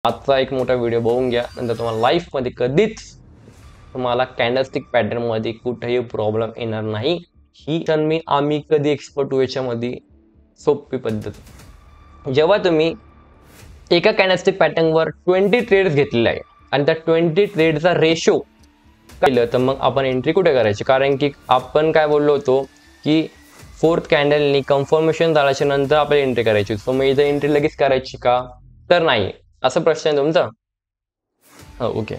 आजचा एक मोठा व्हिडिओ बघून घ्या, नंतर तुम्हाला लाईफमध्ये कधीच तुम्हाला कॅन्डलस्टिक पॅटर्नमध्ये कुठेही प्रॉब्लेम येणार नाही. ही तर आम्ही कधी एक्सपर्ट होऊ याच्यामध्ये. सोपी पद्धत. जेव्हा तुम्ही एका कॅन्डलस्टिक पॅटर्नवर 20 ट्रेड्स घेतलेले आहे आणि त्या 20 ट्रेडचा रेशो केलं, तर मग आपण एंट्री कुठे करायची? कारण की आपण काय बोललो होतो की फोर्थ कॅन्डलनी कन्फर्मेशन झाल्याच्या नंतर आपल्याला एंट्री करायची. सो मग इथं एंट्री लगेच करायची का? तर नाही. असा प्रश्न आहे तुमचा? ओके.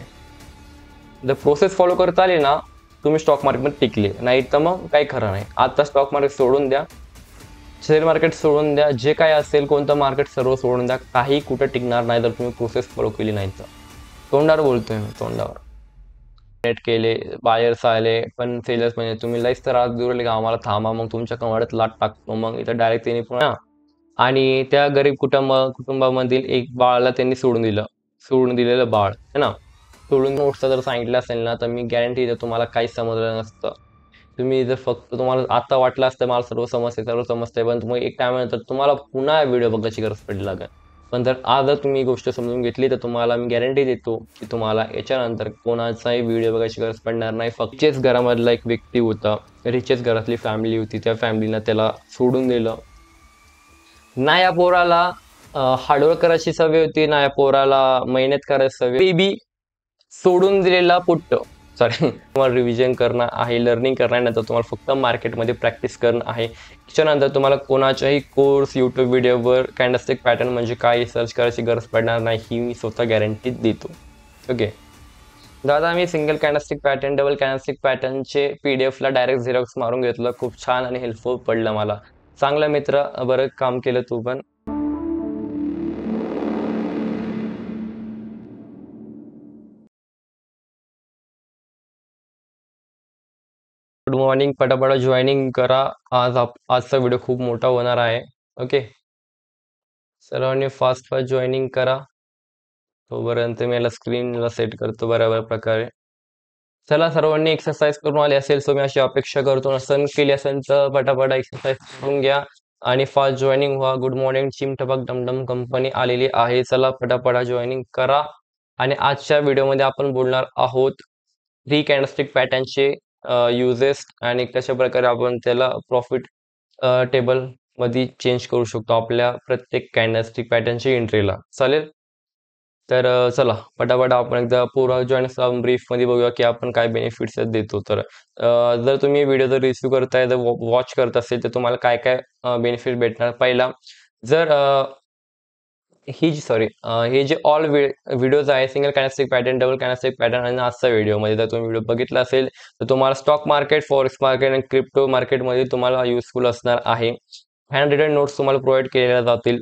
जर प्रोसेस फॉलो करत आली ना, तुम्ही स्टॉक मार्केटमध्ये टिकले. नाही तर मग काही खरं नाही. आता स्टॉक मार्केट सोडून द्या, शेअर मार्केट सोडून द्या, जे काय असेल कोणतं मार्केट सर्व सोडून द्या. काही कुठं टिकणार नाही जर तुम्ही प्रोसेस फॉलो केली नाही तर. तोंडावर बोलतोय मी, तोंडावर. नेट केले, बायर्स आले, पण सेलर्स म्हणजे तुम्ही लईच तर आज दुरले का आम्हाला थांबा, मग तुमच्या कमरात लाट टाकतो. मग इथं डायरेक्ट त्यांनी पुन्हा आणि त्या गरीब कुटुंबामधील एक बाळाला त्यांनी सोडून दिलं. सोडून दिलेलं बाळ है ना, सोडून नोट्सचं जर सांगितलं असेल ना, तर मी गॅरंटी देतो तुम्हाला काहीच समजलं नसतं. तुम्ही जर फक्त तुम्हाला आता वाटलं असतं मला सर्व समजतंय, पण तुम्ही एक टायमानंतर तुम्हाला पुन्हा व्हिडिओ बघायची गरज पडली लागेल. पण जर आज जर तुम्ही ही गोष्ट समजून घेतली, तर तुम्हाला मी गॅरंटी देतो की तुम्हाला याच्यानंतर कोणाचाही व्हिडिओ बघायची गरज पडणार नाही. फक्त रिचेच घरामधला एक व्यक्ती होता, रिचेच घरातली फॅमिली होती, त्या फॅमिलीनं त्याला सोडून दिलं. ना या पोराला हार्डवर्क करायची सवय होती, ना या पोराला मेहनत करायची सवय. बेबी सोडून दिलेला पुट्ट. सॉरी. तुम्हाला रिव्हिजन करणं आहे, लर्निंग करण्यानंतर तुम्हाला फक्त मार्केटमध्ये प्रॅक्टिस करणं आहे. त्याच्यानंतर तुम्हाला कोणाच्याही कोर्स, यूट्यूब व्हिडिओवर कॅन्डलस्टिक पॅटर्न म्हणजे काय सर्च करायची गरज पडणार नाही, ही मी स्वतः गॅरंटी देतो. ओके. दादा मी single candlestick pattern, double candlestick पॅटर्नचे PDF ला डायरेक्ट झेरॉक्स मारून घेतलं. खूप छान आणि हेल्पफुल पडलं मला. चांगला मित्र, बरं काम केलं तू पण. Good morning. पटापट जॉईनिंग करा. आजचा व्हिडिओ खूप मोठा होणार आहे. ओके. सर्वांनी फास्ट फास्ट जॉईनिंग करा. तोपर्यंत मी याला स्क्रीनला सेट करतो बऱ्याबऱ्या प्रकारे. चला, सर्वांनी एक्सरसाइज करून आले असेल, सो मी अशी अपेक्षा करतो. नसन केली असेल तर पटापट एक्सरसाइज करून घ्या आणि फास्ट जॉईनिंग व्हा. Good morning. चिमटपक डमडम कंपनी आलेली आहे. चला पटापटा जॉईनिंग करा. आणि आजच्या व्हिडिओमध्ये आपण बोलणार आहोत 3 कॅन्डलस्टिक पॅटर्नचे युजेस आणि कशा प्रकारे आपण त्याला प्रॉफिट टेबल मध्ये चेंज करू शकतो आपल्या प्रत्येक कॅन्डलस्टिक पॅटर्नच्या एंट्रीला. चालेल? तर चला पटापट आपण एकदा पूर्ण जॉईन ब्रीफमध्ये बघूया की आपण काय बेनिफिट्स देतो. तर जर तुम्ही व्हिडिओ जर रिसीव्ह करताय, जर वॉच करत असेल, तर तुम्हाला काय काय बेनिफिट भेटणार. पहिला, जर ही जी सॉरी हे जे ऑल व्हिडिओज आहे, single candlestick pattern, double candlestick pattern आणि आजचा व्हिडिओमध्ये जर तुम्ही व्हिडिओ बघितला असेल, तर तुम्हाला स्टॉक मार्केट, फॉरेक्स मार्केट आणि क्रिप्टो मार्केटमध्ये तुम्हाला युजफुल असणार आहे. हँड रिटन नोट्स तुम्हाला प्रोव्हाइड केलेल्या जातील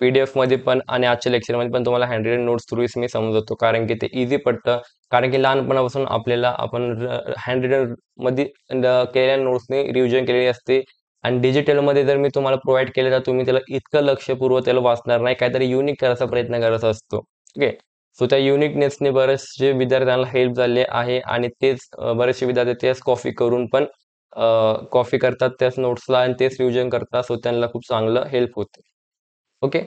PDF मध्ये पण, आणि आजच्या लेक्चरमध्ये पण तुम्हाला हँड रिटन नोट्स थ्रू मी समजवतो, कारण की ते इझी पडतं. कारण की लहानपणापासून आपल्याला आपण हँड रिटन मध्ये केलेल्या नोट्सने रिव्हिजन केलेली असते. आणि डिजिटलमध्ये जर मी तुम्हाला प्रोव्हाइड केलं, तर तुम्ही त्याला इतकं लक्षपूर्वक त्याला वाचणार नाही, काहीतरी युनिक करायचा प्रयत्न करायचा असतो. ओके. सो त्या युनिकनेसने बरेचसे विद्यार्थ्यांना हेल्प झाले आहे, आणि तेच बरेचसे विद्यार्थी तेच कॉपी करून पण कॉपी करतात त्याच नोट्सला आणि तेच रिव्हिजन करतात. सो त्यांना खूप चांगलं हेल्प होते. ओके.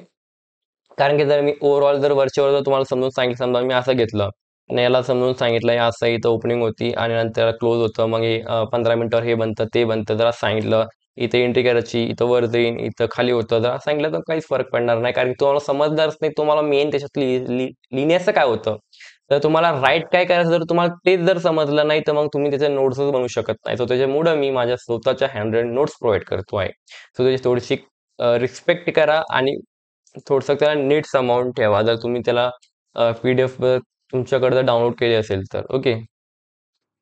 कारण की जर मी ओव्हरऑल जर वरच्यावर जर तुम्हाला समजून सांगितलं, समजा मी असं घेतलं आणि याला समजून सांगितलं, हे असं इथं ओपनिंग होती आणि नंतर क्लोज होतं, मग हे 15 मिनिटावर हे बनतं ते बनतं, जरा सांगितलं इथे एंट्री करायची, इथं वर जाईन, इथं खाली होतं, जरा सांगितलं तर काहीच फरक पडणार नाही. कारण की तुम्हाला समजणारच नाही. तुम्हाला मेन त्याच्यात लिहिण्याचं काय होतं, तर तुम्हाला राईट काय करायचं, जर तुम्हाला तेच जर समजलं नाही, तर मग तुम्ही त्याच्या नोट्सच बनवू शकत नाही. सो त्याच्यामुळं मी माझ्या स्वतःच्या हँड नोट्स प्रोव्हाइड करतो आहे. सो त्याची थोडीशी रिस्पेक्ट करा आणि थोडंसं त्याला नीट अमाऊंट ठेवा, जर तुम्ही त्याला PDF तुमच्याकडे जर डाउनलोड केली असेल तर. ओके.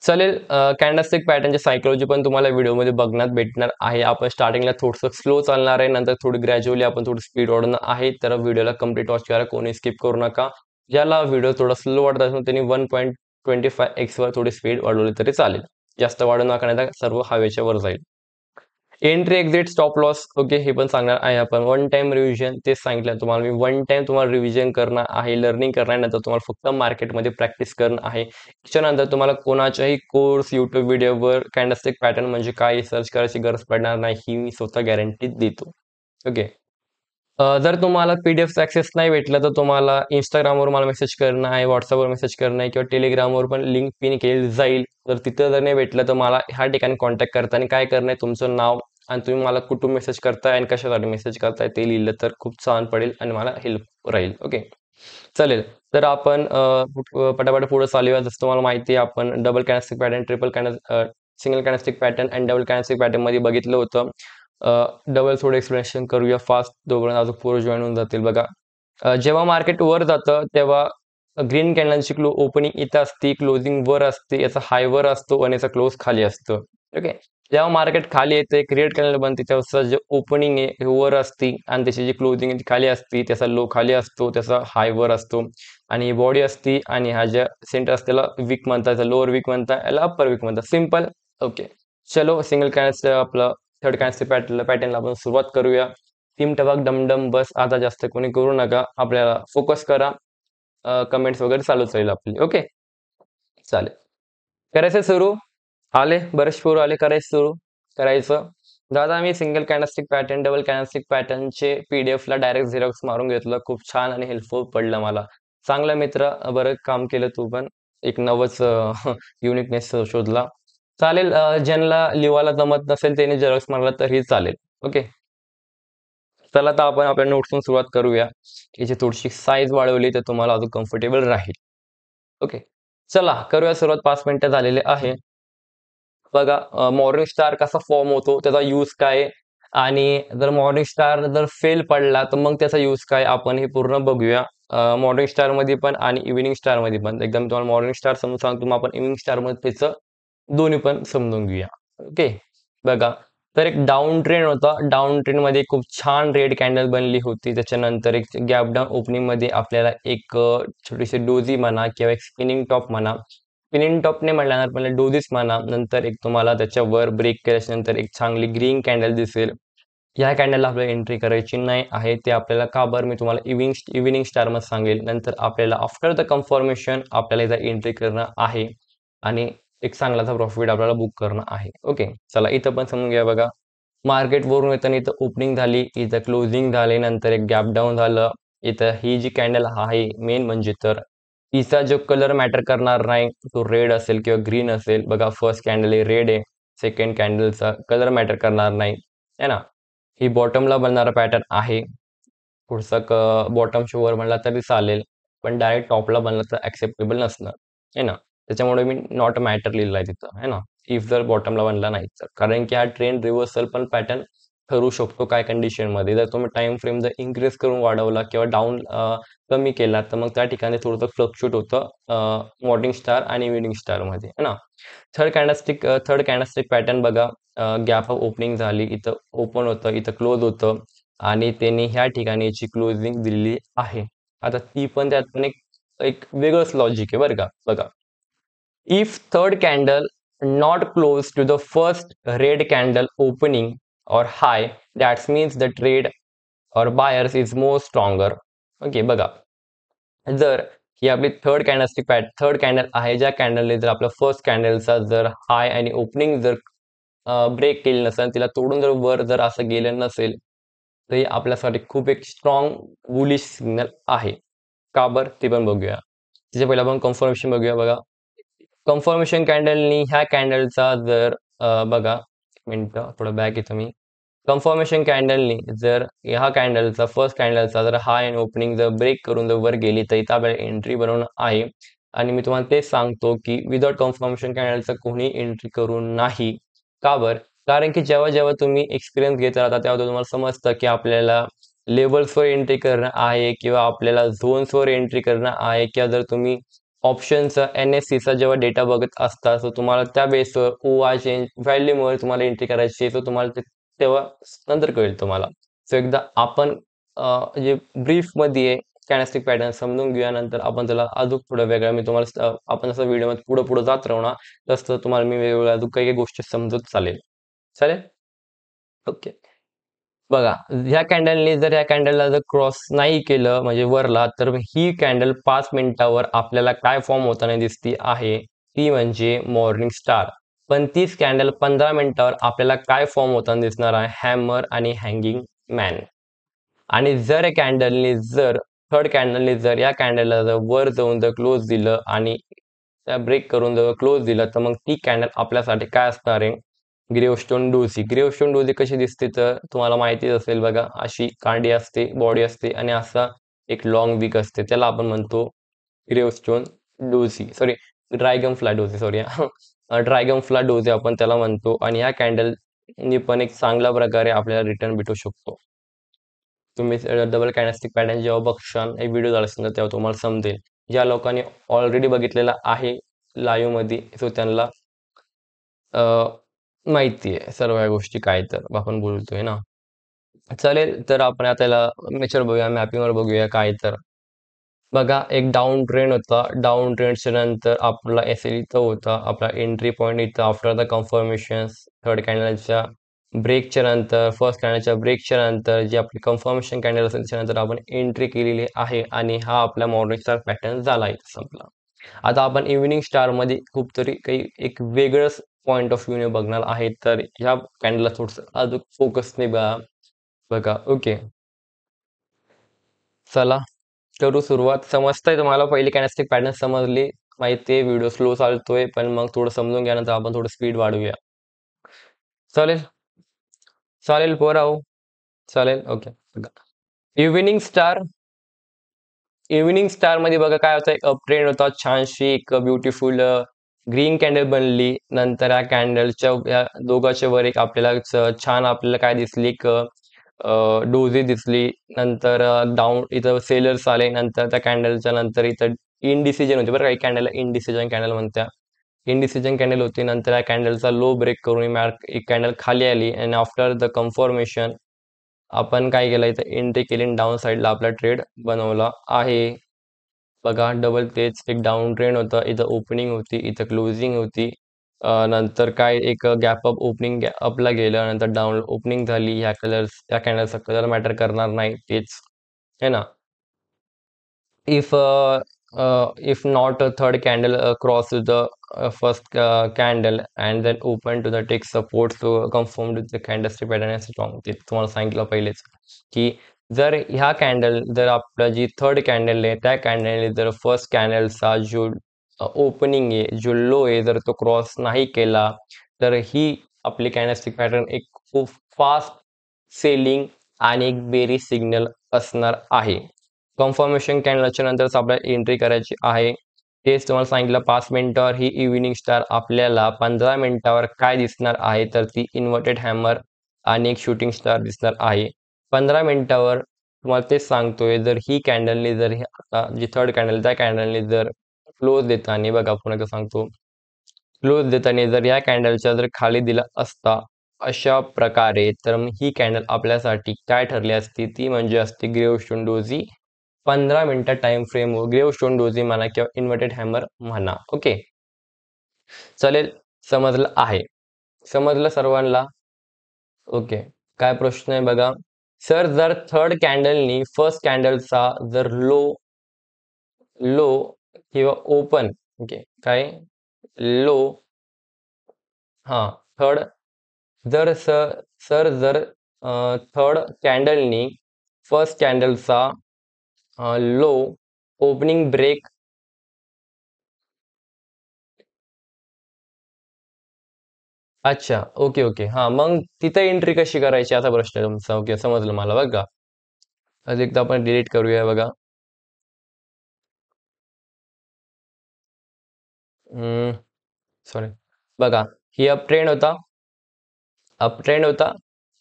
चालेल. कॅन्डलस्टिक पॅटर्नची सायकॉलॉजी पण तुम्हाला व्हिडिओमध्ये बघण्यात भेटणार आहे. आपण स्टार्टिंगला थोडंसं स्लो चालणार आहे, नंतर थोडी ग्रॅज्युअली आपण थोडी स्पीड वाढवणार आहे. तर व्हिडिओला कंप्लीट वॉच करा, कोणी स्किप करू नका. ज्याला व्हिडिओ थोडा स्लो वाटत असेल त्यांनी 1.25x वर थोडी स्पीड वाढवली तरी चालेल. जास्त वाढवू नका, नाही तर सर्व हवेच्या वर जाईल. Entry, exit, stop loss. Okay. हे पण सांगणार आहे आपण. वन टाइम रिव्हिजन तेच सांगितलं तुम्हाला मी. वन टाइम तुम्हाला रिव्हिजन करणं आहे, लर्निंग करण्यानंतर तुम्हाला फक्त मार्केटमध्ये प्रॅक्टिस करणं आहे. त्याच्यानंतर तुम्हाला कोणाच्याही कोर्स, यूट्यूब व्हिडिओवर कॅन्डलस्टिक पॅटर्न म्हणजे काय सर्च करायची गरज पडणार नाही, ही मी स्वतः गॅरंटी देतो. ओके. जर तुम्हाला पी-डी-एफचा ॲक्सेस नाही भेटला, तर तुम्हाला Instagramवर मला मेसेज करणं आहे, WhatsAppवर मेसेज करणं आहे किंवा Telegramवर पण लिंक पिन केली जाईल. तर तिथं जर नाही भेटलं, तर मला ह्या ठिकाणी कॉन्टॅक्ट करता आणि काय करणं आहे, तुमचं नाव आणि तुम्ही मला कुठून मेसेज करताय आणि कशासाठी मेसेज करताय ते लिहिलं तर खूप छान पडेल आणि मला हेल्प राहील. ओके. चालेल. तर आपण पटापट पुढे चालूया. जसं तुम्हाला माहिती आहे, आपण डबल कॅनॅस्टिक पॅटर्न, सिंगल कॅनॅस्टिक पॅटर्न आणि डबल कॅनॅस्टिक पॅटर्नमध्ये बघितलं होतं. डबल थोडं एक्सप्लेनेशन करूया फास्ट, तोपर्यंत अजून पोरं जॉइन होऊन जातील बघा. जेव्हा मार्केट वर जातं तेव्हा ग्रीन कॅन्डलची ओपनिंग इथं असते, क्लोजिंग वर असते, याचा हाय वर असतो आणि याचा क्लोज खाली असतो. ओके. जेव्हा मार्केट खाली येते, एक रेड कॅन्डल बनते, त्याचं जे ओपनिंग आहे हे वर असते आणि त्याची जी क्लोजिंग आहे ती खाली असते. त्याचा लो खाली असतो, त्याचा हाय वर असतो आणि बॉडी असते आणि हा ज्या सेंटर असते त्याला वीक म्हणतात, लोअर वीक म्हणतात, याला अप्पर वीक म्हणतात. सिंपल. ओके. चलो सिंगल कॅन्डल आपलं थर्ड कॅन्डल पॅटर्नला आपण सुरुवात करूया. टीम टबाक डमडम बस. आता जास्त कोणी करू नका. आपल्याला फोकस करा. कमेंट्स वगैरे चालूच राहील आपली. ओके. चालेल. करायचं सुरू. आले बरेच पोरं आले. करायचं सुरू. करायचं. दादा मी single candlestick pattern, double candlestick पॅटर्नचे पीडीएफला डायरेक्ट झेरॉक्स मारून घेतलं. खूप छान आणि हेल्पफुल पडलं मला. चांगला मित्र. बरं काम केलं तू पण. एक नवच युनिकनेस शोधला. चालेल. ज्यांना लिवायला जमत नसेल त्याने झेरॉक्स मारला तरीही चालेल. ओके. चला तर आपण आपल्या नोट्सतून सुरुवात करूया. याची थोडीशी साईज वाढवली तर तुम्हाला अजून कम्फर्टेबल राहील. ओके. चला करूया सुरुवात. 5 मिनिटं झालेले आहे. बघा मॉर्निंग स्टार कसा फॉर्म होतो, त्याचा यूज काय आणि जर मॉर्निंग स्टार जर फेल पडला, तर मग त्याचा यूज काय आपण हे पूर्ण बघूया. मॉर्निंग स्टारमध्ये पण आणि इव्हनिंग स्टारमध्ये पण. एकदम तुम्हाला मॉर्निंग स्टार समजून सांगतो, मग आपण इव्हनिंग स्टारमध्ये त्याचं दोन्ही पण समजून घेऊया. ओके. बघा. तर एक डाउन ट्रेंड होता. डाउन ट्रेंडमध्ये खूप छान रेड कॅन्डल बनली होती. त्याच्यानंतर एक गॅप डाउन ओपनिंगमध्ये आपल्याला एक छोटीशी डोजी म्हणा किंवा एक स्पिनिंग टॉप म्हणा. स्पिनिंग टॉप नाही म्हणल्यावर मला डोजीच म्हणा. नंतर एक तुम्हाला त्याच्यावर ब्रेक केल्याच्या नंतर एक चांगली ग्रीन कॅन्डल दिसेल. या कॅन्डलला आपल्याला एंट्री करायची नाही आहे. ते आपल्याला का बरं मी तुम्हाला इव्हनिंग स्टारमध्ये सांगेल. नंतर आपल्याला आफ्टर द कन्फर्मेशन आपल्याला इथं एंट्री करणं आहे आणि एक चांगलाचा प्रॉफिट आपल्याला बुक करणं आहे. ओके. चला इथं पण समजून घ्या बघा. मार्केट वरून येताना इथं ओपनिंग झाली, इथं क्लोजिंग झाले, नंतर एक गॅप डाऊन झालं. इथं ही जी कॅन्डल आहे मेन म्हणजे तर हिचा जो कलर मॅटर करणार नाही, तो रेड असेल किंवा ग्रीन असेल. बघा फर्स्ट कॅन्डल हे रेड आहे. सेकंड कॅन्डलचा कलर मॅटर करणार नाही, है ना? ही बॉटमला बनणारा पॅटर्न आहे. पुढचा बॉटमच्या वर बनला तरी चालेल, पण डायरेक्ट टॉपला बनला तर ॲक्सेप्टेबल नसणार, आहे ना? त्याच्यामुळे मी नॉट मॅटर लिहिलं आहे तिथं, आहे ना? इफ जर बॉटमला बनला नाही तर. कारण की हा ट्रेंड रिव्हर्सल पण पॅटर्न ठरू शकतो काय कंडिशनमध्ये. जर तुम्ही टाईम फ्रेम जर इन्क्रीज करून वाढवला किंवा डाऊन कमी केला, तर मग त्या ठिकाणी थोडंसं फ्लक्च्युएट होतं मॉर्निंग स्टार आणि इव्हनिंग स्टारमध्ये, आहे ना? थर्ड कॅन्डलस्टिक पॅटर्न बघा. गॅप ओपनिंग झाली, इथं ओपन होतं, इथं क्लोज होतं आणि त्यांनी ह्या ठिकाणी याची क्लोजिंग दिलेली आहे. आता ती पण त्यात पण एक एक वेगळंच लॉजिक आहे बरं का. बघा. If third candle not close to the first red candle opening or high, that means the trade or buyers is more stronger. Okay बघा. जर ही आपली थर्ड कॅन्डल आहे, ज्या कॅन्डलने जर आपला फर्स्ट कॅन्डलचा जर हाय आणि ओपनिंग जर ब्रेक केली नसेल, तिला तोडून जर वर जर असं गेलं नसेल, तर हे आपल्यासाठी खूप एक स्ट्रॉंग बुलिश सिग्नल आहे. का बरं? ते पण बघूया. त्याच्या पहिला आपण कन्फर्मेशन बघूया बघा. कन्फर्मेशन कॅन्डलनी ह्या कॅन्डलचा जर बघा, एक मिनिटं थोडं बॅक येतो मी. कन्फर्मेशन कॅन्डलनी जर ह्या कॅन्डलचा फर्स्ट कॅन्डलचा जर हाय आणि ओपनिंग जर ब्रेक करून जर वर गेली, तर इथं आपल्याला एंट्री बनवणं आहे. आणि मी तुम्हाला तेच सांगतो, की विदाऊट कन्फर्मेशन कॅन्डलचा कोणी एंट्री करू नाही. का बरं? कारण की जेव्हा तुम्ही एक्सपिरियन्स घेत राहता, तेव्हा तुम्हाला समजतं, की आपल्याला लेव्हल्सवर एंट्री करणं आहे किंवा आपल्याला झोन्सवर एंट्री करणं आहे किंवा जर तुम्ही ऑप्शनचा एन-एस-सीचा जेव्हा डेटा बघत असता, तर तुम्हाला त्या बेसवर ओ-आय चेंज व्हॅल्यूमुळे तुम्हाला एंट्री करायची आहे, तर तुम्हाला ते तेव्हा नंतर कळेल तुम्हाला. सो एकदा आपण जे ब्रीफमध्ये कॅनेस्टिक पॅटर्न समजून घेऊया. नंतर आपण त्याला अजून थोडं वेगळं मी तुम्हाला आपण जसं व्हिडिओमध्ये पुढे-पुढे जात राहू ना, तसं तुम्हाला मी वेगवेगळ्या अजून काही-काही गोष्टी समजत चालेल. चालेल? ओके. बघा, ह्या कॅन्डलला जर क्रॉस नाही केलं म्हणजे वरला, तर ही कॅन्डल 5 मिनिटावर आपल्याला काय फॉर्म होताना दिसती आहे, ती म्हणजे मॉर्निंग स्टार. पण तीच कॅन्डल 15 मिनिटावर आपल्याला काय फॉर्म होताना दिसणार आहे, हॅमर आणि हँगिंग मॅन. आणि जर कॅन्डलने जर थर्ड कॅन्डलने जर या कॅन्डलला जर वर जाऊन जर क्लोज दिलं आणि त्या ब्रेक करून जर क्लोज दिलं तर मग ती कॅन्डल आपल्यासाठी काय असणार आहे? Gravestone doji. ग्रेवस्टोन डोजी कशी दिसते तर तुम्हाला माहितीच असेल बघा, अशी कांडी असते, बॉडी असते आणि असा एक लॉंग विक असते. त्याला आपण म्हणतो gravestone doji. Sorry, dragon fly doji. Sorry dragon fly doji आपण त्याला म्हणतो आणि ह्या कॅन्डलनी पण एक चांगल्या प्रकारे आपल्याला रिटर्न भेटू शकतो. तुम्ही डबल कॅन्डलस्टिक पॅटर्न जेव्हा बघशाल, एक व्हिडिओ झाला असेल तेव्हा तुम्हाला समजेल. ज्या लोकांनी ऑलरेडी बघितलेला आहे लाईव्ह मध्ये, सो त्यांना माहिती आहे सर्व या गोष्टी काय तर आपण बोलतोय ना. चालेल, तर आपण आता याला मेचर बघूया, मॅपिंगवर बघूया काय तर. बघा, एक डाऊन ट्रेंड होता. डाऊन ट्रेंडच्या नंतर आपला एसएल इथं होता. आपला एंट्री पॉईंट इथं आफ्टर द कन्फर्मेशन थर्ड कॅन्डलच्या ब्रेकच्या नंतर, फर्स्ट कॅन्डलच्या ब्रेकच्या नंतर जी आपली कन्फर्मेशन कॅन्डल असेल त्याच्यानंतर आपण एंट्री केलेली आहे आणि हा आपला मॉर्निंग स्टार पॅटर्न झाला इथं संपला. आता आपण इव्हिनिंग स्टार मध्ये खूप तरी काही एक वेगळंच पॉइंट ऑफ व्ह्यूने बघणार आहे. तर ह्या कॅन्डलला थोडंसं अजून फोकसने बघा. बघा, ओके. चला, करू सुरुवात. समजतंय तुम्हाला? पहिली कॅन्डलस्टिक पॅटर्न समजली? माहिती आहे व्हिडिओ स्लो चालतोय, पण मग थोडं समजून घ्या, नंतर आपण थोडं स्पीड वाढवूया. चालेल? चालेल पोराओ? चालेल, ओके. बघा, इव्हिनिंग स्टार. इव्हिनिंग स्टार मध्ये बघा काय होतं, एक अप ट्रेंड होता, छानशी एक ब्युटिफुल ग्रीन कॅन्डल बनली. नंतर या कॅन्डलच्या या दोघांच्या वर एक आपल्याला छान आपल्याला काय दिसली, एक डोजी दिसली. नंतर डाऊन इथं सेलर्स आले. नंतर त्या कॅन्डलच्या नंतर इथं इनडिसिजन होते बरं, काही कॅन्डल इनडिसिजन कॅन्डल म्हणत्या. इनडिसिजन कॅन्डल होती. नंतर या कॅन्डलचा लो ब्रेक करून एक कॅन्डल खाली आली आणि आफ्टर द कन्फर्मेशन आपण काय केलं, इथं एंट्री केली आणि डाऊन साईडला आपला ट्रेड बनवला आहे. बघा, डबल तेच एक डाऊन ट्रेंड होता. इथं ओपनिंग होती, इथं क्लोजिंग होती. नंतर काय एक गॅप अप ओपनिंग अपला गेलं, नंतर डाऊन ओपनिंग झाली. ह्या या कॅन्डलचा कलर मॅटर करणार नाही, तेच है ना. if if not a third candle crosses the first candle and then open to the take support, so confirmed with the candlestick pattern as strong. ते तुम्हाला सांगितलं पहिलेच की जर ह्या कॅन्डल जर आपला जी थर्ड कॅन्डल आहे त्या कॅन्डलने जर फर्स्ट कॅन्डलचा जो ओपनिंग आहे, जो लो आहे, जर तो क्रॉस नाही केला तर ही आपली कॅन्डलस्टिक पॅटर्न एक खूप फास्ट सेलिंग आणि एक बेरी सिग्नल असणार आहे. कन्फर्मेशन कॅन्डलच्या नंतरच आपल्याला एंट्री करायची आहे. तेच तुम्हाला सांगितलं. 5 मिनिटावर ही इव्हिनिंग स्टार आपल्याला 15 मिनिटावर काय दिसणार आहे तर ती इन्व्हर्टेड हॅमर आणि एक शूटिंग स्टार दिसणार आहे. 15 मिनिटावर तुम्हाला तेच सांगतोय, जर ही कॅन्डलने जर आता जी थर्ड कॅन्डल त्या कॅन्डलने जर क्लोज देताना बघा, पुन्हा एकदा सांगतो, क्लोज देताना जर या कॅन्डलच्या जर खाली दिला असता अशा प्रकारे, तर मग ही कॅन्डल आपल्यासाठी काय ठरली असती, ती म्हणजे असते ग्रेवस्टोन डोजी 15 मिनिटं टाइम फ्रेम. ग्रेवस्टोन डोजी म्हणा किंवा इन्व्हर्टेड हॅमर म्हणा. ओके, चालेल, समजलं आहे? समजलं सर्वांना? ओके. काय प्रश्न आहे बघा. सर, जर थर्ड कॅन्डलनी फर्स्ट कॅन्डलचा जर लो लो किंवा ओपन, ओके, काय लो, हा, थर्ड जर सर जर थर्ड कॅन्डलनी फर्स्ट कॅन्डलचा लो ओपनिंग ब्रेक. अच्छा, ओके ओके. हा, मग तिथं एंट्री कशी करायची असा प्रश्न आहे तुमचा. ओके, समजलं मला. बघा, अजून एकदा आपण डिलीट करूया. बघा, सॉरी. बघा, ही अप ट्रेंड होता, अप ट्रेंड होता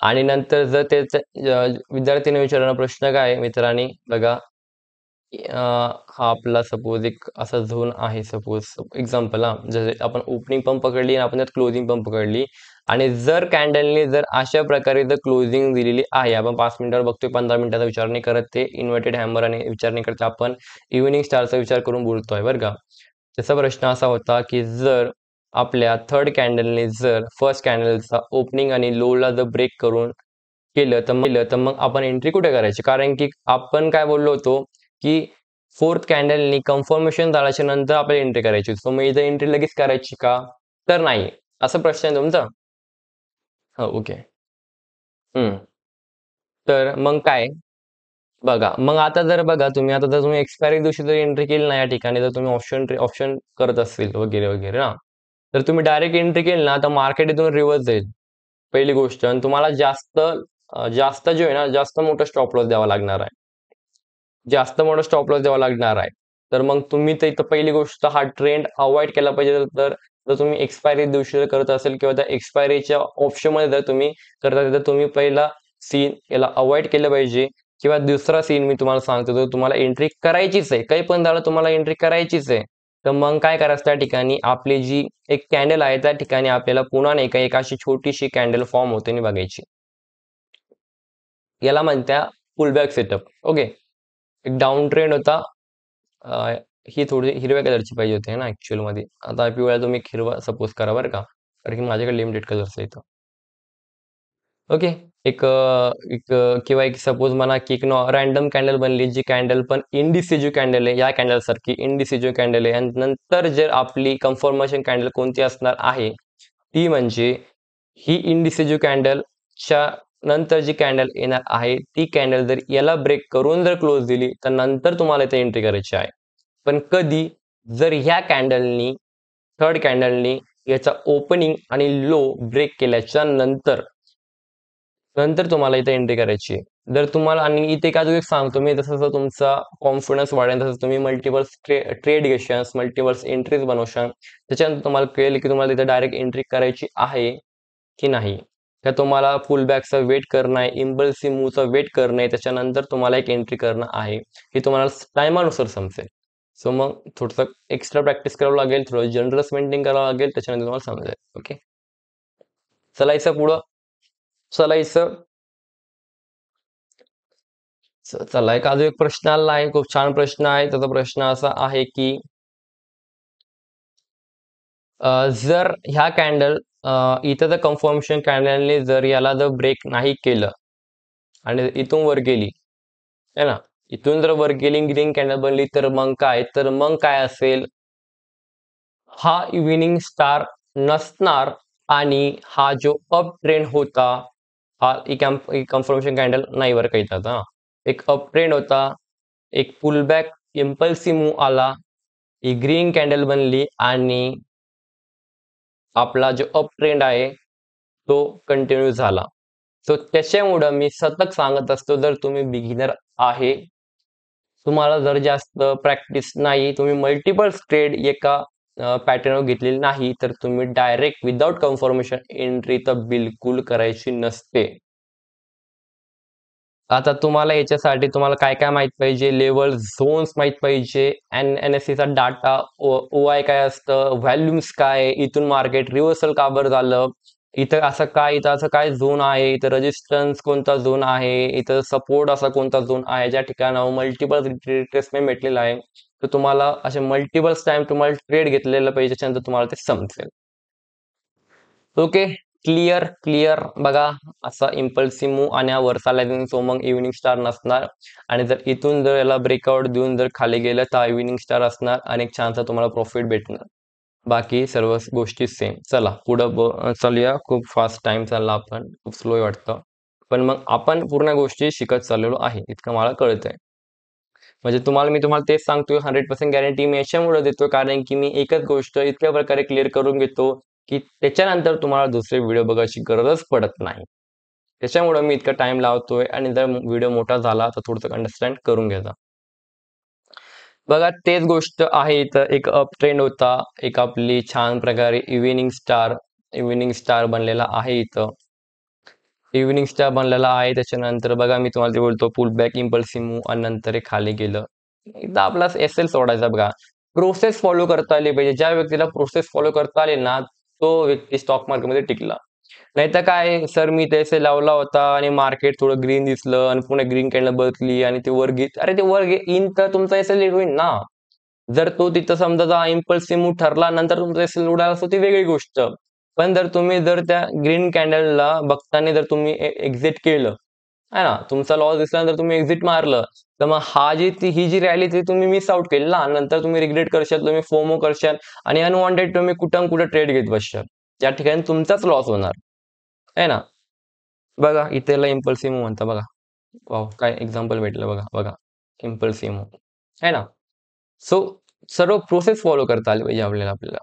आणि नंतर जर त्याचं विद्यार्थ्याने विचारलेला प्रश्न काय आहे मित्रांनी, बघा, हा आपला सपोज एक असा झोन आहे, सपोज एक्झाम्पल, हा, जसे आपण ओपनिंग पण पकडली आणि आपण त्यात क्लोजिंग पण पकडली आणि जर कॅन्डलने जर अशा प्रकारे जर क्लोजिंग दिलेली आहे, आपण 5 मिनिटावर बघतोय, 15 मिनिटाचा विचार नाही करत, ते इन्व्हर्टेड हॅमर आणि विचार नाही करत, आपण इव्हिनिंग स्टारचा विचार करून बोलतोय बरं का. त्याचा प्रश्न असा होता की जर आपल्या थर्ड कॅन्डलने जर फर्स्ट कॅन्डलचा ओपनिंग आणि लोला जर ब्रेक करून केलं तर मग आपण एंट्री कुठे करायची, कारण की आपण काय बोललो होतो की फोर्थ कॅन्डलनी कन्फर्मेशन झाल्याच्या नंतर आपल्याला एंट्री करायची होती. मग इथं एंट्री लगेच करायची का, तर नाही. असा प्रश्न आहे तुमचा. हो, ओके. हम्म तर मग काय बघा मग आता जर बघा तुम्ही आता जर तुम्ही एक्सपायरी दिवशी जर एंट्री केली ना या ठिकाणी जर तुम्ही ऑप्शन करत असतील वगैरे वगैरे ना तर तुम्ही डायरेक्ट एंट्री केली ना तर मार्केट इथून रिव्हर्स जाईल पहिली गोष्ट आणि तुम्हाला जास्त जो आहे ना जास्त मोठा स्टॉप लॉस द्यावा लागणार आहे. जास्त मोठा स्टॉप लॉस द्यावा लागणार आहे. तर मग तुम्ही तर इथं पहिली गोष्ट हा ट्रेंड अव्हॉइड केला पाहिजे. तर जर तुम्ही एक्सपायरी दिवशी जर करत असेल किंवा त्या एक्सपायरीच्या ऑप्शनमध्ये जर तुम्ही करत असाल तर तुम्ही पहिला सीन याला अव्हॉइड केलं पाहिजे किंवा दुसरा सीन मी तुम्हाला सांगतो जर तुम्हाला एंट्री करायचीच आहे, काही पण झालं तुम्हाला एंट्री करायचीच आहे. तर मग काय करायचं त्या ठिकाणी आपली जी एक कॅन्डल आहे त्या ठिकाणी आपल्याला पुन्हा नाही का एक अशी छोटीशी कॅन्डल फॉर्म होते आणि बघायची. याला म्हणत्या पुलबॅक सेटअप. ओके. एक डाउन ट्रेंड होता. अ, ही थोडी हिरव्या कलरची पाहिजे होती ना ऍक्च्युअल मध्ये. आता पिवळ्या तुम्ही हिरवा सपोज करा बरं का. कारण की माझ्याकडे लिमिटेड कलर्स आहे इथं. ओके. किंवा एक सपोज म्हणा की एक रॅन्डम कॅन्डल बनली जी कॅन्डल पण इंडिसिजो कॅन्डल आहे या कॅन्डल सारखी इंडिसिजो कॅन्डल आहे आणि नंतर जर आपली कन्फर्मेशन कॅन्डल कोणती असणार आहे ती म्हणजे ही इंडिसिजो कॅन्डलच्या नंतर जी कॅन्डल येणार आहे ती कॅन्डल जर याला ब्रेक करून जर क्लोज दिली तर नंतर तुम्हाला इथे एंट्री करायची आहे. पण कधी जर ह्या कॅन्डलनी थर्ड कॅन्डलनी याचा ओपनिंग आणि लो ब्रेक केल्याच्या नंतर नंतर तुम्हाला इथे एंट्री करायची आहे. जर तुम्हाला आणि इथे एक अजून एक सांगतो मी जसं जसं तुमचा कॉन्फिडन्स वाढेल तसं तुम्ही मल्टिपल ट्रेड घेशाल मल्टिपल्स एंट्रीज बनवशाल त्याच्यानंतर तुम्हाला कळेल की तुम्हाला इथे डायरेक्ट एंट्री करायची आहे की नाही. का तुम्हाला फुल बॅकचा वेट करणं आहे इम्पल्सिव्ह मूवचा वेट करणं आहे त्याच्यानंतर तुम्हाला एक एंट्री करणं आहे हे तुम्हाला टायमानुसार समजेल. सो मग थोडंसं एक्स्ट्रा प्रॅक्टिस करावं लागेल थोडं जनरस मेंटेन करावं लागेल त्याच्यानंतर तुम्हाला समजेल. ओके. चलायचं पुढं. चलायचं. चला एक अजून एक प्रश्न आला आहे खूप छान प्रश्न आहे त्याचा प्रश्न असा आहे की जर ह्या कॅन्डल इथं तर कन्फर्मेशन कॅन्डलने जर याला जर ब्रेक नाही केलं आणि इथून वर गेली है ना इथून जर वर गेली ग्रीन कॅन्डल बनली तर मग काय असेल हा इव्हिनिंग स्टार नसणार आणि हा जो अप ट्रेंड होता हा कन्फर्मेशन कॅन्डल नाही वर काही हा एक अप ट्रेंड होता एक पुलबॅक इम्पल्सिव्ह मूव्ह आला ही ग्रीन कॅन्डल बनली आणि आपला जो अप ट्रेंड आहे तो कंटिन्यू झाला. सो त्याच्यामुळं मी सतत सांगत असतो जर तुम्ही बिगिनर आहे तुम्हाला जर जास्त प्रॅक्टिस नाही तुम्ही मल्टिपल ट्रेड एका पॅटर्नवर घेतलेली नाही तर तुम्ही डायरेक्ट विदाउट कन्फर्मेशन एंट्री तर बिलकुल करायची नसते. आता तुम्हाला याच्यासाठी तुम्हाला काय काय माहित पाहिजे लेवल झोन्स माहित पाहिजे NSE चा डाटा OI काय असतं व्हॅल्युम्स काय इथून मार्केट रिव्हर्सल का बरं झालं इथं असं काय झोन आहे इथं रेजिस्टन्स कोणता झोन आहे इथं सपोर्ट असा कोणता झोन आहे ज्या ठिकाणावर मल्टिपल रिट्रेसमेंट भेटलेला आहे तर तुम्हाला असे मल्टिपल टाइम तुम्हाला ट्रेड घेतलेलं पाहिजे त्याच्यानंतर तुम्हाला ते समजेल. ओके. क्लिअर क्लिअर बघा असा इम्पल्सिव्ह मूव्ह आणि हा वरचा सो मग इव्हिनिंग स्टार नसणार आणि जर इथून जर याला ब्रेकआउट देऊन जर खाली गेलं तर इव्हिनिंग स्टार असणार आणि एक छानसा तुम्हाला प्रॉफिट भेटणार. बाकी सर्व गोष्टी सेम. चला पुढं चालूया. खूप फास्ट टाइम चालला आपण खूप स्लो वाटतं पण मग आपण पूर्ण गोष्टी शिकत चाललेलो आहे इतकं मला कळतंय. म्हणजे तुम्हाला तेच सांगतोय 100% गॅरंटी मी याच्यामुळे देतो कारण की मी एकच गोष्ट इतक्या प्रकारे क्लिअर करून घेतो की त्याच्यानंतर तुम्हाला दुसरे व्हिडिओ बघायची गरजच पडत नाही. त्याच्यामुळे मी इतका टाइम लावतोय आणि जर व्हिडिओ मोठा झाला तर थोडंसं अंडरस्टँड करून घ्यायचा. बघा तेच गोष्ट आहे इथं एक अप ट्रेंड होता एक आपली छान प्रकारे इव्हिनिंग स्टार बनलेला आहे इथं इव्हिनिंग स्टार बनलेला आहे त्याच्यानंतर बघा मी तुम्हाला ते बोलतो पुल बॅक इम्पल्सिव्ह मूव्ह आणि नंतर हे खाली गेलं एकदा आपला एस सोडायचा बघा प्रोसेस फॉलो करता आली पाहिजे ज्या व्यक्तीला प्रोसेस फॉलो करता आली ना तो व्यक्ती स्टॉक मार्केटमध्ये टिकला नाही तर काय सर मी ते एस लावला होता आणि मार्केट थोडं ग्रीन दिसलं आणि पुन्हा ग्रीन कॅन्डल बदलली आणि ते अरे ते इन तर तुमचा एस होईल ना जर तो तिथं समजा इम्पल्सिव्ह मूव्ह ठरला नंतर तुमचा एस उडाला असतो ती वेगळी गोष्ट पण जर त्या ग्रीन कॅन्डलला बघताना जर तुम्ही एक्झिट केलं है ना तुमचा लॉस दिसल्यानंतर तुम्ही एक्झिट मारलं तर मग ही जी रॅली ती तुम्ही मिस आउट केली ना नंतर तुम्ही रिग्रेट करशाल तुम्ही फोमो करशाल आणि अनवॉन्टेड तुम्ही कुठे ट्रेड घेत बसशाल त्या ठिकाणी तुमचाच लॉस होणार आहे ना. बघा इथेला इम्पल्सिव्ह म्हणता बघा वाव, काय एक्झाम्पल भेटलं बघा बघा. इम्पल्सिव्ह आहे ना. सो सर्व प्रोसेस फॉलो करता आली पाहिजे आपल्याला.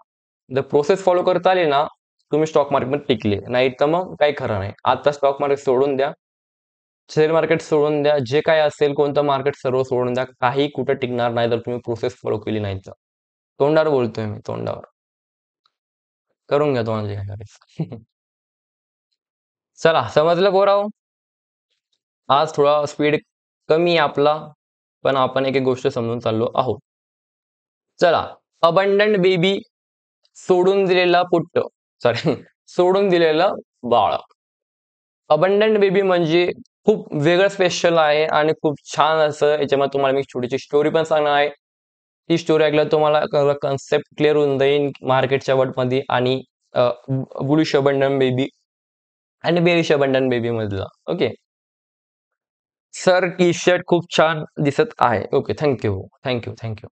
जर प्रोसेस फॉलो करता आली ना, तुम्ही स्टॉक मार्केटमध्ये टिकले. नाही तर मग काही खरं नाही. आता स्टॉक मार्केट सोडून द्या, शेअर मार्केट सोडून द्या, जे काही असेल कोणतं मार्केट सर्व सोडून द्या. काही कुठं टिकणार नाही जर तुम्ही प्रोसेस फॉलो केली नाही तर. तोंडावर बोलतोय मी, तोंडावर. करून घ्या तुम्हाला जे काय करायचं. चला, समजलं पोरांनो? आज थोडा स्पीड कमी आहे आपला, पण आपण एक-एक गोष्ट समजून चाललो आहोत. चला, अबंडंट बेबी, सोडून दिलेला पुट्ट, सॉरी, सोडून दिलेलं बाळ. अबंडंट बेबी म्हणजे खूप वेगळं स्पेशल आहे आणि खूप छान असं याच्यामध्ये तुम्हाला मी छोटीशी स्टोरी पण सांगणार आहे. ती स्टोरी ऐकल्यावर तुम्हाला कन्सेप्ट क्लिअर होऊन जाईल मार्केटच्या वर्ल्डमध्ये आणि बुलिश अबंडंट बेबी आणि बेरिश अबंडंट बेबी मधला. ओके. सर, टी शर्ट खूप छान दिसत आहे. Okay, thank you thank you thank you.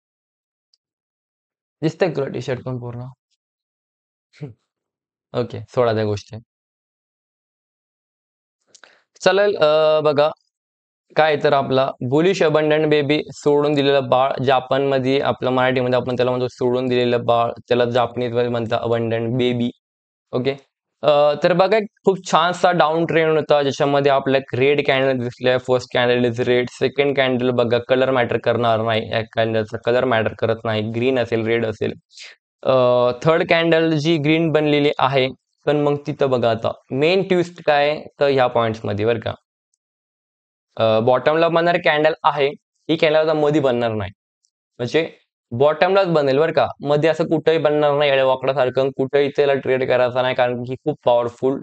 दिसतंय तुला टी शर्ट पण पूर्ण? ओके, सोडा त्या गोष्टी. चालेल, बघा, काय तर आपला बुलिश अबंडंट बेबी, सोडून दिलेलं बाळ. जपानमध्ये आपल्या मराठीमध्ये आपण त्याला म्हणतो सोडून दिलेलं बाळ. त्याला जापनीज मध्ये म्हणतात अबंडंट बेबी. ओके. तर बघा, एक खूप छानसा डाउन ट्रेंड होता ज्याच्यामध्ये आपल्याला रेड कॅन्डल दिसल्या. First candle is red. Second candle बघा, कलर मॅटर करणार नाही. या कॅन्डलचा कलर मॅटर करत नाही. ग्रीन असेल, रेड असेल. थर्ड कॅन्डल जी ग्रीन बनलेली आहे, पण मग तिथं बघा आता मेन ट्विस्ट काय आहे, तर ह्या पॉइंट्स मध्ये बरं का. बॉटमला बनणारी कॅन्डल आहे, ही कॅन्डल आता मध्ये बनणार नाही. म्हणजे बॉटमलाच बनेल बरं का. मध्ये असं कुठेही बनणार नाही येड्यावाकडासारखं, कुठेही त्याला ट्रेड करायचा नाही, कारण की खूप पॉवरफुल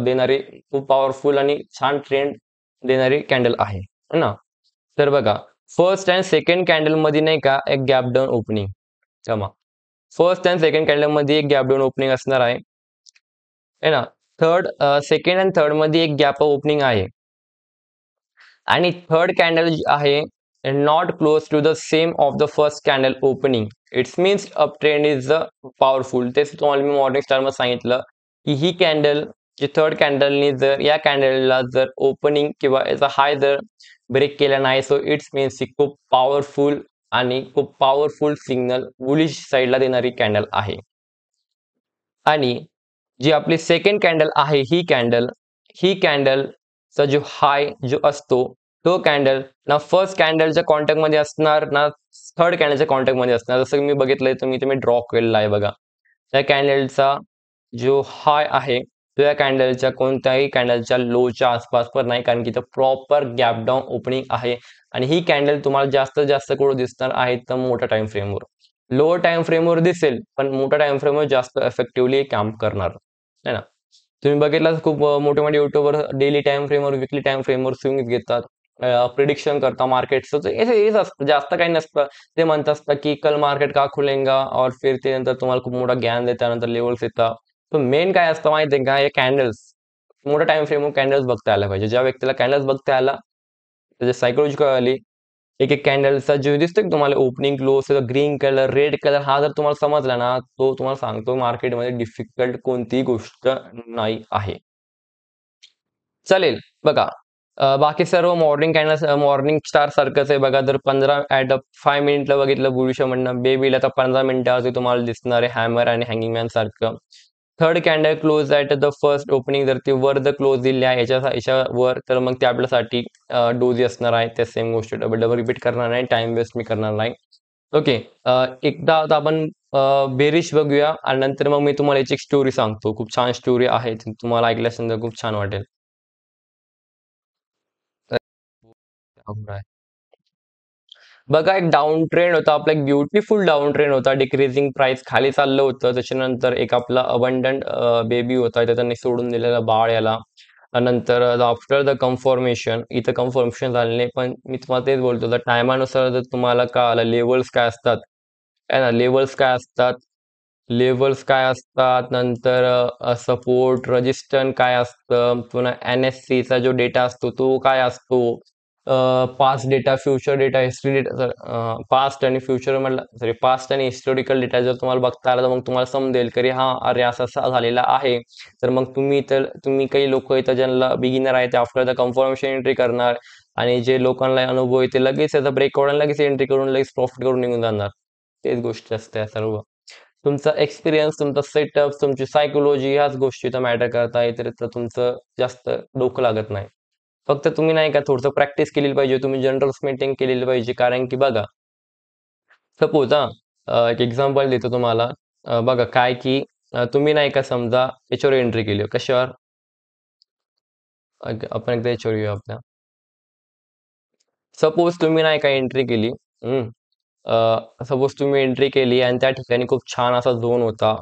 देणारी, खूप पॉवरफुल आणि छान ट्रेंड देणारी कॅन्डल आहे, है ना. तर बघा, फर्स्ट अँड सेकंड कॅन्डल मध्ये नाही का एक गॅप डाऊन ओपनिंग. क्षमा, फर्स्ट अँड सेकंड कॅन्डल मध्ये एक गॅप डाऊन ओपनिंग असणार आहे, है ना. सेकंड आणि थर्ड मध्ये एक गॅप ओपनिंग आहे. आणि थर्ड कॅन्डल जी आहे, not close to the same of the first candle opening. It's means up trend is powerful. तेच तुम्हाला मी मॉर्निंग स्टार मध्ये सांगितलं की ही कॅन्डल, जी थर्ड कॅन्डलनी जर या कॅन्डलला जर ओपनिंग किंवा याचा हाय जर ब्रेक केला नाही, सो इट्स मीन्स ही खूप पॉवरफुल आणि खूप पॉवरफुल सिग्नल बुलिश साईडला देणारी कॅन्डल आहे. आणि जी आपली सेकंड कॅन्डल आहे, ही कॅन्डलचा जो हाय जो असतो, तो कॅन्डल ना फर्स्ट कॅन्डलच्या कॉन्टॅक्ट मध्ये असणार ना थर्ड कॅन्डलच्या कॉन्टॅक्ट मध्ये असणार. जसं की मी बघितलंय, तुम्ही ड्रॉ केलेला आहे बघा. त्या कॅन्डलचा जो हाय आहे, तो या कॅन्डलच्या कोणत्याही कॅन्डलच्या लोच्या आसपास पण नाही, कारण की इथं प्रॉपर गॅप डाऊन ओपनिंग आहे. आणि ही कॅन्डल तुम्हाला जास्तीत जास्त कुठं दिसणार आहे, तर मोठ्या टाइम फ्रेमवर. लोअर टाइम फ्रेमवर दिसेल, पण मोठ्या टाइम फ्रेमवर जास्त इफेक्टिव्हली काम करणार, है ना. तुम्ही बघितलं खूप मोठे मोठे युट्यूबर डेली टाइम फ्रेमवर, विकली टाइम फ्रेमवर स्विंग घेतात, प्रिडिक्शन करता मार्केटचं. हेच असतं, जास्त काही नसतं. ते म्हणत असतं की कल मार्केट का खुलेगा, और फिर ते नंतर तुम्हाला खूप मोठा ज्ञान देतात, नंतर लेवल्स येतात. तर मेन काय असतं माहिती आहे का, हे कॅन्डल्स, मोठ्या टाइम फ्रेमवर कॅन्डल्स बघता आल्या पाहिजे. ज्या व्यक्तीला कॅन्डल्स बघता आला, त्याची सायकोलॉजी कळाली, एक एक कॅन्डलचा जो दिसतोय की तुम्हाला opening close, green colour, red colour, हा जर तुम्हाला समजला ना, तो तुम्हाला सांगतो मार्केटमध्ये डिफिकल्ट कोणतीही गोष्ट नाही आहे. चालेल, बघा, बाकी सर्व मॉर्निंग कॅन्डल्स मॉर्निंग स्टार सारखंच आहे बघा. जर 15 ॲट 5 मिनिटला बघितलं बुलिश म्हणणं, बेबीला तर 15 मिनिटावरती तुम्हाला दिसणार आहे हॅमर आणि हँगिंग मॅन सारखं. Third candle close at the first opening, जर ती वर द क्लोज दिली आहे याच्यावर, तर मग ते आपल्यासाठी डोजी असणार आहे. त्या सेम गोष्टी डबल डबल रिपीट करणार नाही, टाइम वेस्ट मी करणार नाही. ओके. एकदा आता आपण बेरिश बघूया आणि नंतर मग मी तुम्हाला याची एक स्टोरी सांगतो. खूप छान स्टोरी आहे, ती तुम्हाला ऐकल्यानंतर खूप छान वाटेल. तर अवघड आहे. बघा, एक डाउन ट्रेंड होता आपला, एक ब्युटिफुल डाउन ट्रेंड होता. डिक्रीजिंग प्राइस खाली चाललं होतं. त्याच्यानंतर एक आपला अबंडंट बेबी होता, त्याने सोडून दिलेलं बाळ याला. नंतर आफ्टर द कन्फर्मेशन, इथं कन्फर्मेशन झालं नाही, पण मी तुम्हाला तेच बोलतो, तर टायमानुसार जर तुम्हाला कळालं लेव्हल्स काय असतात, आहे ना, लेव्हल्स काय असतात, नंतर सपोर्ट, रेजिस्टन्स काय असतं, पुन्हा NSCचा जो डेटा असतो तो काय असतो, past data, future data, history data, past आणि फ्युचर म्हटलं, सॉरी, पास्ट आणि हिस्टोरिकल डेटा जर तुम्हाला बघता आला, तर मग तुम्हाला समजेल की हा, अरे असा असा झालेला आहे. तर मग तुम्ही काही लोक इथं ज्यांना बिगिनर आहे ते आफ्टर द कन्फर्मेशन एंट्री करणार. आणि जे लोकांना अनुभव आहे ते लगेच त्याचा ब्रेकआउट आणि लगेच एंट्री करून लगेच प्रॉफिट करून निघून जाणार. तेच गोष्टी असते सर्व. तुमचा एक्सपिरियन्स, तुमचा सेटअप, तुमची सायकोलॉजी ह्याच गोष्टी इथं मॅटर करतात. इतरित्र तुमचं जास्त डोकं लागत नाही. फक्त तुम्ही नाही का थोडंसं प्रॅक्टिस केलेली पाहिजे. तुम्ही जनरल्स मेंटेन केलेली पाहिजे. कारण की बघा, सपोज एक एक्झाम्पल देतो तुम्हाला. बघा काय की तुम्ही नाही का समजा याच्यावर एंट्री केली. कशावर? आपण एकदा याच्यावर येऊया आपल्या. सपोज तुम्ही नाही का एंट्री केली. सपोज तुम्ही एंट्री केली आणि त्या ठिकाणी खूप छान असा झोन होता.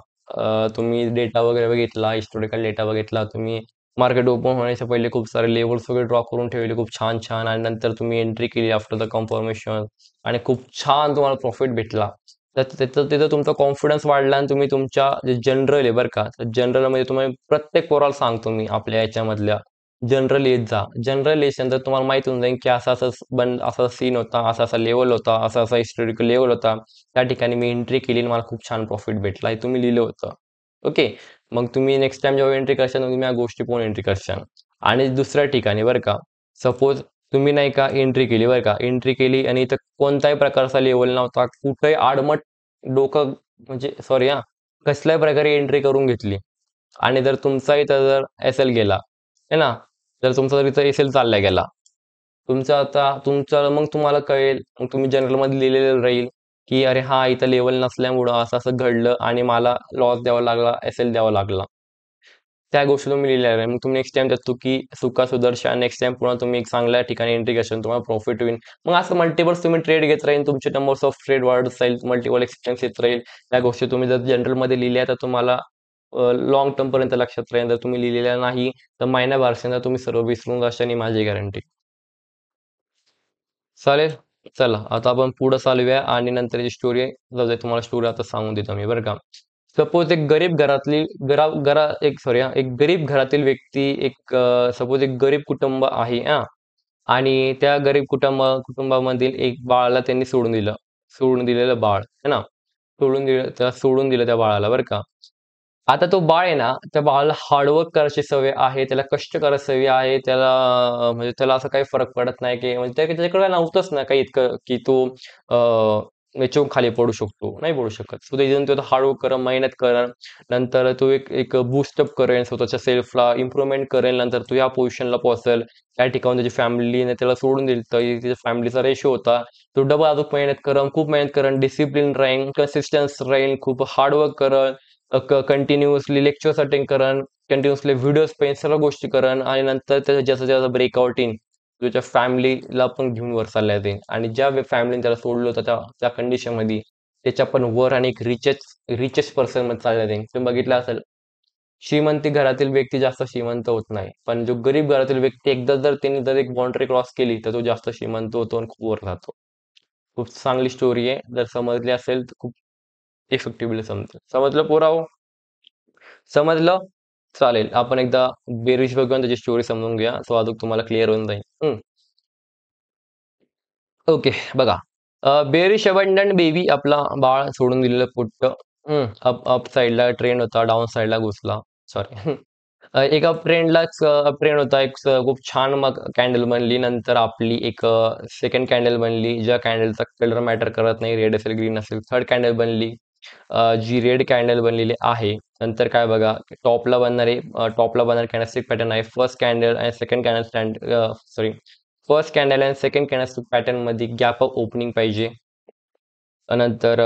तुम्ही डेटा वगैरे बघितला, हिस्टॉरिकल डेटा बघितला. तुम्ही मार्केट ओपन होण्याच्या पहिले खूप सारे लेवल्स वगैरे ड्रॉ करून ठेवले खूप छान-छान आणि नंतर तुम्ही एंट्री केली आफ्टर द कन्फर्मेशन आणि खूप छान तुम्हाला प्रॉफिट भेटला. तर तिथं तिथं तुमचा कॉन्फिडन्स वाढला आणि तुम्ही तुमच्या जे जनरल आहे बरं का, तर जनरलमध्ये तुम्ही प्रत्येक पोराला सांगतो मी आपल्या याच्यामधल्या जनरल येत जा. जनरल तर तुम्हाला माहिती होऊन जाईल, की असा-असा असा सीन होता, असा-असा लेव्हल होता, असा-असा हिस्टॉरिकल लेव्हल होता. त्या ठिकाणी मी एंट्री केली आणि मला खूप छान प्रॉफिट भेटला. हे तुम्ही लिहिलं होतं. ओके. मग तुम्ही नेक्स्ट टाईम जेव्हा एंट्री करशाल, तुम्ही या गोष्टी पाहून एंट्री करशाल. आणि दुसऱ्या ठिकाणी बरं का, सपोज तुम्ही नाही का एंट्री केली बरं का, एंट्री केली आणि इथं कोणत्याही प्रकारचा लेव्हल नव्हता. कुठेही आडमट डोकं म्हणजे सॉरी कसल्याही प्रकारे एंट्री करून घेतली. आणि जर तुमचा इथं जर एस-एल गेला, आहे ना? जर तुमचा जर इथं एस-एल चालला गेला, तुमचं मग तुम्हाला कळेल, मग तुम्ही जर्नलमध्ये लिहिलेलं राहील, की "अरे हां, इथं लेव्हल नसल्यामुळं असं-असं घडलं आणि मला लॉस द्यावा लागला, एस-एल द्यावा लागला." त्या गोष्टी तुम्ही लिहिलेल्या आहे. मग तुम्ही नेक्स्ट टाईम त्या चुका सुधारशा. नेक्स्ट टाईम पुन्हा तुम्ही एक चांगल्या ठिकाणी एंट्री करशाल. तुम्हाला प्रॉफिट होईल. मग असं मल्टिपल्स तुम्ही ट्रेड घेत राहील. तुमचे नंबर्स ऑफ ट्रेड वाढत जाईल. मल्टिपल एक्सपिरियन्स येत राहील. त्या गोष्टी तुम्ही जर जनरलमध्ये लिहिल्या तर तुम्हाला लाँग टर्मपर्यंत लक्षात राहील. जर तुम्ही लिहिलेल्या नाही, तर महिन्याभराने तुम्ही सर्व विसरून जाशाल ही माझी गॅरंटी. चालेल? चला, आता आपण पुढे चालूया आणि नंतरची स्टोरी जाऊ दे तुम्हाला स्टोरी आता सांगून देतो मी बरं का. सपोज एक गरीब घरातली घरा घरा एक सॉरी एक गरीब घरातील व्यक्ती एक सपोज एक गरीब कुटुंब आहे हां. आणि त्या गरीब कुटुंबामधील एक बाळाला त्यांनी सोडून दिलं. सोडून दिलेलं बाळ, है ना? सोडून दिलं त्या बाळाला बरं का. आता तो बाळ आहे ना, त्या बाळाला हार्डवर्क करायची सवय आहे, त्याला कष्ट करायची सवय आहे, त्याला म्हणजे त्याला असं काही फरक पडत नाही, की म्हणजे त्याच्याकडे नव्हतंच ना काही इतकं, की तो याच्याहून खाली पडू शकतो. नाही पडू शकत. सो त्याच्यातून तो हार्डवर्क करेल, मेहनत करेल. नंतर तो एक एक बूस्टअप करेल, स्वतःच्या सेल्फला इम्प्रूव्हमेंट करेल. नंतर तो या पोझिशनला पोहोचेल. त्या ठिकाणी त्याची फॅमिलीने त्याला सोडून दिलं, तर त्याच्या फॅमिलीचा रेशो होता. तो डबल अजून मेहनत करेल, खूप मेहनत करेल, डिसिप्लिन राहील, कन्सिस्टन्स राहील, खूप हार्डवर्क करेल. कंटिन्युअसली लेक्चर्स अटेंड करेन, कंटिन्युअसली व्हिडिओज पाहीन, सर्व गोष्टी करेन आणि नंतर त्याचं ज्याचं ब्रेकआउट येईन, त्याच्या फॅमिलीला पण घेऊन वर चालला जाईल आणि ज्या फॅमिलीने त्याला सोडलं होतं त्या त्या कंडिशनमध्ये त्याच्या पण वर आणि एक रिचेस्ट पर्सनमध्ये चालला जाईल. तुम्ही बघितलं असेल, श्रीमंती घरातील व्यक्ती जास्त श्रीमंत होत नाही. पण जो गरीब घरातील व्यक्ती एकदा जर त्यांनी जर एक बाउंडरी क्रॉस केली, तर तो जास्त श्रीमंत होतो आणि खूप वर जातो. खूप चांगली स्टोरी आहे. जर समजली असेल तर खूप इफेक्टिव्हली समजेल. समजलं पोरांनो? समजलं? चालेल. आपण एकदा बेरीज बघून त्याची स्टोरी समजून घ्या. सो अजून तुम्हाला क्लिअर होऊन जाईल. ओके. बघा. बेरिश अबंडंट बेबी आपला बाळ सोडून दिलेलं पुट्ट. अप अप साइडला ट्रेंड होता, डाउन साइडला घुसला. सॉरी. एका फ्रेंडलाच फ्रेंड होता. एक खूप छान मग कॅन्डल बनली. नंतर आपली एक सेकंड कॅन्डल बनली. ज्या कॅन्डलचा कलर मॅटर करत नाही. रेड असेल, ग्रीन असेल. थर्ड कॅन्डल बनली. जी रेड कॅन्डल बनलेली आहे. नंतर काय बघा, टॉपला बनणारे कॅन्डलस्टिक पॅटर्न आहे. फर्स्ट कॅन्डल आणि second candle sorry first candle आणि सेकंड कॅन्डल पॅटर्नमध्ये गॅप ऑफ ओपनिंग पाहिजे. नंतर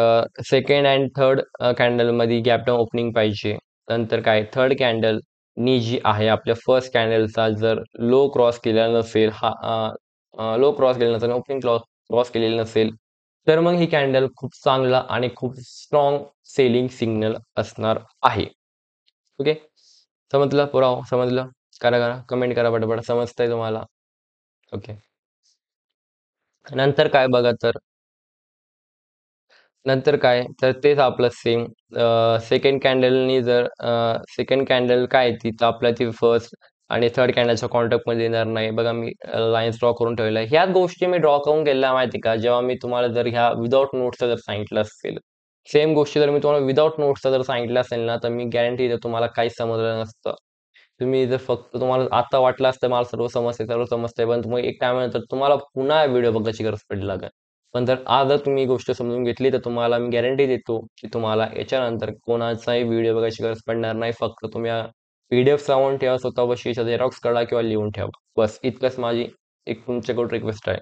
सेकंड अँड थर्ड कॅन्डलमध्ये गॅप डाउन ओपनिंग पाहिजे. नंतर काय थर्ड कॅन्डल नी जी आहे आपल्या फर्स्ट कॅन्डलचा जर लो क्रॉस केलेला नसेल, लो क्रॉस केलेला नसेल, ओपनिंग क्रॉस केलेलं नसेल, तर मग ही कॅन्डल खूप चांगला आणि खूप स्ट्रॉंग सेलिंग सिग्नल असणार आहे. ओके. समजलं पुराव समजलं? करा कमेंट करा पटापट समजतंय तुम्हाला? ओके. नंतर काय बघा तर नंतर काय तर तेच आपलं सेम सेकंड कॅन्डलनी जर सेकंड कॅन्डल काय आहे ती तर आपल्या ती फर्स्ट आणि थर्ड कॅन्डलच्या कॉन्टॅक्टमध्ये येणार नाही. बघा मी लाईन्स ड्रॉ करून ठेवल्या. ह्या गोष्टी मी ड्रॉ करून केल्या माहिती का? जेव्हा मी तुम्हाला जर ह्या विदाऊट नोट्सचं जर सांगितलं असेल. सेम गोष्टी जर मी तुम्हाला विदाऊट नोट्सचं जर सांगितलं असेल ना, तर मी गॅरंटी देतो तुम्हाला काहीच समजलं नसतं. तुम्ही जर फक्त तुम्हाला आता वाटलं असतं मला सर्व समजतंय, पण मग एक टायमानंतर तुम्हाला पुन्हा व्हिडिओ बघायची गरज पडली लागेल. पण आज जर तुम्ही ही गोष्ट समजून घेतली, तर तुम्हाला मी गॅरंटी देतो, की तुम्हाला याच्यानंतर कोणाचाही व्हिडिओ बघायची गरज पडणार नाही. फक्त तुम्ही पी-डी-एफ लावून ठेवा स्वतःपाशी, झेरॉक्स काढा किंवा लिहून ठेवा. बस इतकंच माझी एक तुमच्याकडून रिक्वेस्ट आहे.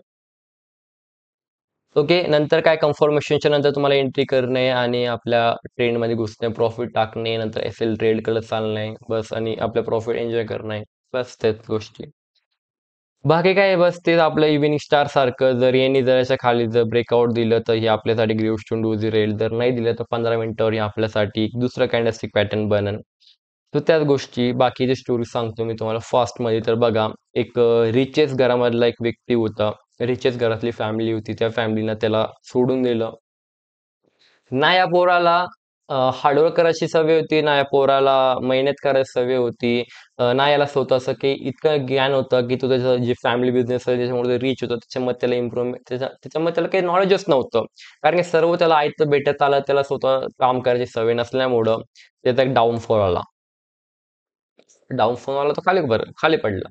ओके. नंतर काय कन्फर्मेशनच्या नंतर तुम्हाला एंट्री करणे आणि आपल्या ट्रेडमध्ये घुसणे, प्रॉफिट टाकणे, नंतर एस-एल ट्रेड करत चालणे, बस आणि आपलं प्रॉफिट एन्जॉय करणे. बस त्याच गोष्टी. बाकी काय बस तेच आपलं इव्हनिंग स्टार सारखं जर यांनी जर याच्या खाली जर ब्रेकआउट दिलं तर हे आपल्यासाठी ग्रीव स्टोन डोजी राहील. जर नाही दिलं तर 15 मिनिटावर हे आपल्यासाठी एक दुसरं कॅन्डलस्टिक पॅटर्न बनन. तर त्याच गोष्टी बाकीची स्टोरी सांगतो मी तुम्हाला फास्टमध्ये. तर बघा एक रिचेस्ट घरामधला एक व्यक्ती होता. रिचेस्ट घरातली फॅमिली होती. त्या फॅमिलीनं त्याला सोडून दिलं. ना या पोराला हार्डवर्क करायची सवय होती, ना या पोराला मेहनत करायची सवय होती. ना याला स्वतःचं काही इतकं ज्ञान होतं, की तो त्याचं जे फॅमिली बिझनेस आहे त्याच्यामुळे रिच होतं. त्याच्यामध्ये त्याला इम्प्रूव्हमेंट त्याच्यामध्ये त्याला काही नॉलेजच नव्हतं. कारण की सर्व त्याला आयतं भेटत आलं. त्याला स्वतः काम करायची सवय नसल्यामुळं त्याचा एक डाउनफॉल आला. डाउनफॉल आला तो खाली पडला.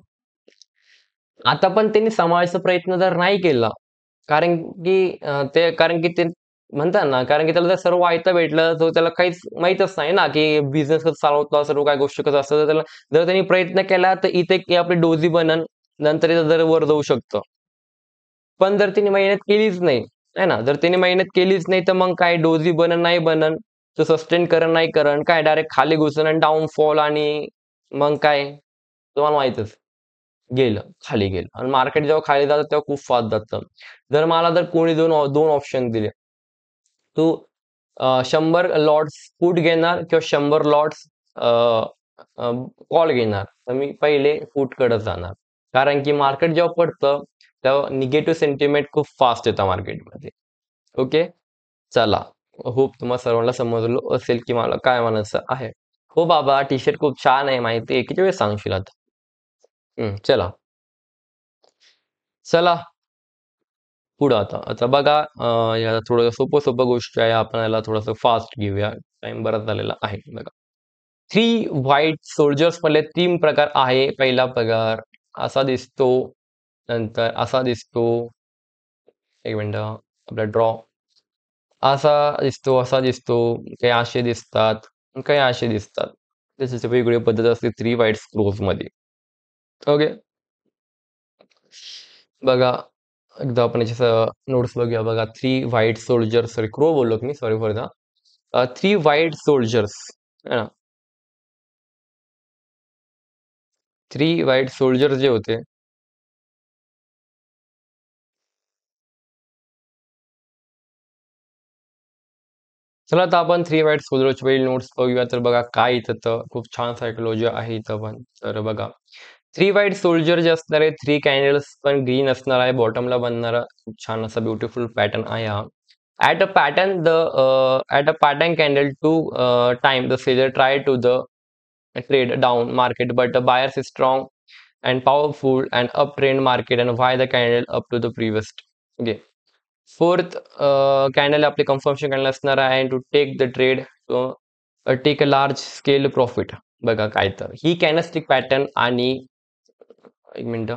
आता पण त्यांनी सांभाळायचा प्रयत्न जर नाही केला, कारण की ते म्हणतात ना, कारण की त्याला जर सर्व आयतं भेटलं, तर त्याला काहीच माहीतच नाही ना, की बिझनेस कसं चालवतात, सर्व काही गोष्टी कसं असतं. तर त्याला जर त्यांनी प्रयत्न केला, तर इथे की आपली डोजी बनन, नंतर इथं जर वर जाऊ शकतं. पण जर तिने मेहनत केलीच नाही, आहे ना, जर तिने मेहनत केलीच नाही, तर मग काय डोजी बनन, नाही बनन, तो सस्टेन करण, नाही करण, काय डायरेक्ट खाली घुसन आणि डाउनफॉल आणि मग काय तुम्हाला माहीतच. खाली गेलं आणि मार्केट जेव्हा खाली जातं तेव्हा खूप फास्ट जातं. जर मला जर कोणी 2 ऑप्शन दिले. तू 100 लॉट्स पुट घेणार किंवा 100 लॉट्स कॉल घेणार. तर मी पहिले पुटकडे जाणार. कारण की मार्केट जेव्हा पडतं, तेव्हा निगेटिव्ह सेंटिमेंट खूप फास्ट येतं मार्केटमध्ये. ओके. चला. होप तुम्हा सर्वांना समजलं असेल, की मला काय म्हणायचं आहे. हो बाबा, टी-शर्ट खूप छान आहे माहिती आहे. किती वेळ सांगशील आता? चला. चला पुढं आता बघा याला थोडं सोपं-सोपं गोष्ट आहे. आपण याला थोडंसं फास्ट घेऊया. टाईम बराच झालेला आहे बघा. 3 व्हाईट सोल्जर्स मधले 3 प्रकार आहे. पहिला प्रकार असा दिसतो, नंतर असा दिसतो. 1 मिनिटं आपला ड्रॉ असा दिसतो, काही असे दिसतात, काही असे दिसतात. त्याची वेगवेगळी पद्धत असते 3 व्हाईट स्क्रोजमध्ये. ओके. बघा, एकदा आपण याची नोट्स बघूया बघा. 3 व्हाईट सोल्जर्स सॉरी क्रो बोललो मी sorry for the 3 white soldiers है ना. 3 व्हाईट सोल्जर्स जे होते चला आता आपण 3 व्हाईट सोल्जरची पहिली नोट्स बघूया. तर बघा काय इथं तर खूप छान सायकॉलॉजी आहे इथं पण. तर बघा 3 व्हाईट सोल्जर जे असणार आहे 3 कॅन्डल्स पण ग्रीन असणार आहे. बॉटमला बनणारा खूप छान असा ब्युटिफुल पॅटर्न आहे हा. At a pattern candle to time the seller try to the trade down market, but the buyers is strong and powerful and uptrend market and why the candle up to the previous. Okay. Fourth candle आपले confirmation candle असणार आहे to take the trade take a large scale profit. बघा काय तर ही कॅनस्टिक pattern आणि एक minute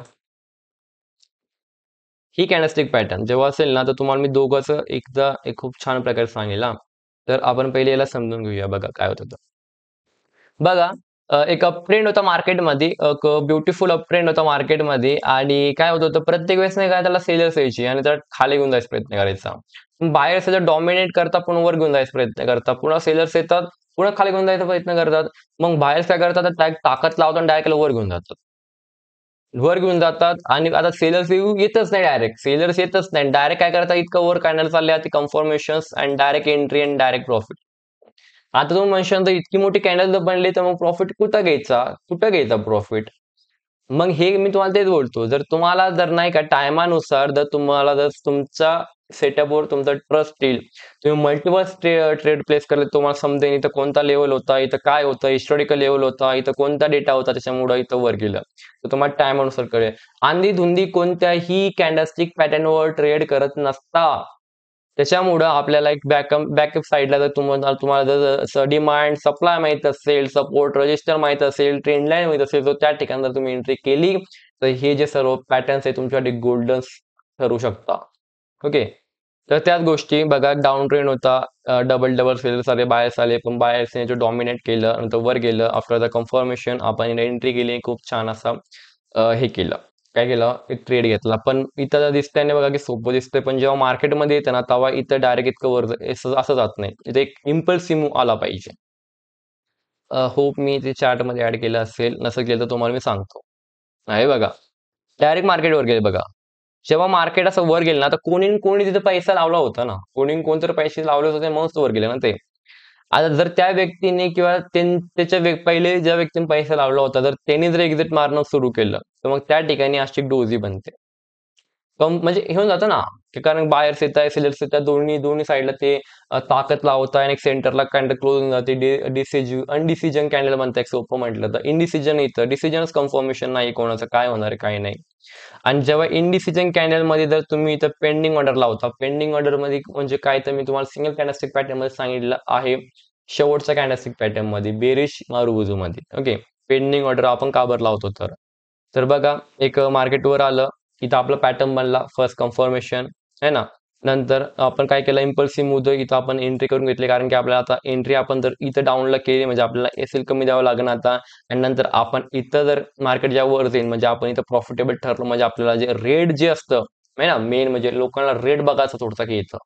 ही कॅनस्टिक pattern जेव्हा असेल ना तर तुम्हाला मी दोघंच एकदा एक खूप छान प्रकारे सांगेल हा. तर आपण पहिले याला समजून घेऊया बघा काय होतं. बघा एक अपट्रेंड होता मार्केटमध्ये एक ब्युटिफुल अपट्रेंड होता मार्केटमध्ये आणि काय होत होतं प्रत्येक वेळेस नाही काय त्याला सेलर्स यायची आणि त्याला खाली घेऊन जायचा प्रयत्न करायचा. बायर्स त्याचा डॉमिनेट करता पुन्हा वर घेऊन जायचा प्रयत्न करतात. पुन्हा सेलर्स येतात, पुन्हा खाली घेऊन जायचा प्रयत्न करतात. मग बायर्स काय करतात डायरेक्ट ताकद लावतात आणि डायरेक्ट वर घेऊन जातात. वर घेऊन जातात आणि आता सेलर्स येतच नाही डायरेक्ट. सेलर्स येतच नाही. डायरेक्ट काय करतात इतकं वर कॅन्डल चालले ती कन्फर्मेशन्स आणि डायरेक्ट एंट्री आणि डायरेक्ट प्रॉफिट. आता तुम्ही म्हणशाल तर इतकी मोठी कॅन्डल जर बनली तर मग प्रॉफिट कुठं घ्यायचा? कुठं घ्यायचा प्रॉफिट? मग हे मी तुम्हाला तेच बोलतो. जर तुम्हाला जर नाही का टायमानुसार जर तुम्हाला जर तुमच्या सेटअपवर तुमचा ट्रस्ट येईल. तुम्ही मल्टिपल ट्रेड प्लेस केले तुम्हाला समजेल इथं कोणता लेव्हल होता, इथं काय होतं, हिस्टॉरिकल लेव्हल होता, इथं कोणता डेटा होता त्याच्यामुळे इथं वर गेलं. तर तुम्हाला टायमानुसार कळेल. अंधी-धुंदी कोणत्याही कॅन्डलस्टिक पॅटर्नवर ट्रेड करत नसता. त्याच्यामुळं आपल्याला एक बॅकअप साईडला जर तुम्हाला जर डिमांड सप्लाय माहित असेल, सपोर्ट रजिस्टर माहित असेल, ट्रेंड लाईन माहित असेल, तर त्या ठिकाणी जर तुम्ही एंट्री केली तर हे जे सर्व पॅटर्न्स आहे तुमच्यासाठी गोल्डन ठरू शकता. ओके. तर त्याच गोष्टी बघा, डाउन ट्रेंड होता, डबल डबल सेलर्स आले, बायर्स आले, पण बायर्सने जो डॉमिनेट केलं नंतर वर गेलं. आफ्टर द कन्फर्मेशन आपण एंट्री केली, खूप छान असा हे केलं. काय केलं? एक ट्रेड घेतला. पण इथं जर दिसतंय ना बघा, की सोपं दिसतंय, पण जेव्हा मार्केटमध्ये येतं ना, तेव्हा इथं डायरेक्ट इतकं वर असं जात नाही. इथे एक इम्पल्सिव्ह मूव्ह आला पाहिजे. होप मी ते चार्टमध्ये ऍड केलं असेल. नसेल केलं तर तुम्हाला मी सांगतो. आहे बघा. डायरेक्ट मार्केटवर गेले बघा. जेव्हा मार्केट असं वर गेलं ना, तर कोणी न कोणी तिथे पैसा लावला होता ना. कोणी न कोणतरी पैसे लावले होते म्हणूनच वर गेले ना ते. आता जर त्या व्यक्तीने किंवा त्याच्या पहिले ज्या व्यक्तीने पैसा लावला होता, जर त्याने जर एक्झिट मारणं सुरू केलं, तर मग त्या ठिकाणी अशी डोजी बनते. म्हणजे हे होऊन जातं ना, की कारण बायर्स येताय, सेलर्स येताय, दोन्ही दोन्ही साइडला ते ताकद लावताय आणि एक सेंटरला कॅन्डल क्लोज होऊन जाते. अनडिसिजन कॅन्डल म्हणताय एक सोपं म्हटलं तर. इनडिसिजन येतं. डिसिजनच कन्फर्मेशन नाही कोणाचं काय होणार आहे, काय नाही. आणि जेव्हा इनडिसिजन कॅन्डल मध्ये जर तुम्ही इथं पेंडिंग ऑर्डर लावता, पेंडिंग ऑर्डर मध्ये म्हणजे काय, तर मी तुम्हाला सिंगल कॅन्डलस्टिक पॅटर्न मध्ये सांगितलं आहे. शेवटच्या कॅन्डलस्टिक पॅटर्न मध्ये बेरिश मारुबुजू मध्ये. ओके. पेंडिंग ऑर्डर आपण का बरं लावतो तर. तर बघा, एक मार्केटवर आलं, इथं आपला पॅटर्न बनला, फर्स्ट कन्फर्मेशन आहे ना. नंतर आपण काय केलं, इम्पल्सिव्ह मूव्ह इथं आपण एंट्री करून घेतली, कारण की आपल्याला आता एंट्री आपण जर इथं डाऊनला केली म्हणजे आपल्याला एसएल कमी द्यावं लागणार आता. आणि नंतर आपण इथं जर मार्केट जेव्हा वर जाईल म्हणजे आपण इथं प्रॉफिटेबल ठरलो म्हणजे आपल्याला जे रेट जे असतं आहे ना, मेन म्हणजे लोकांना रेट बघायचा थोडसा की येतं.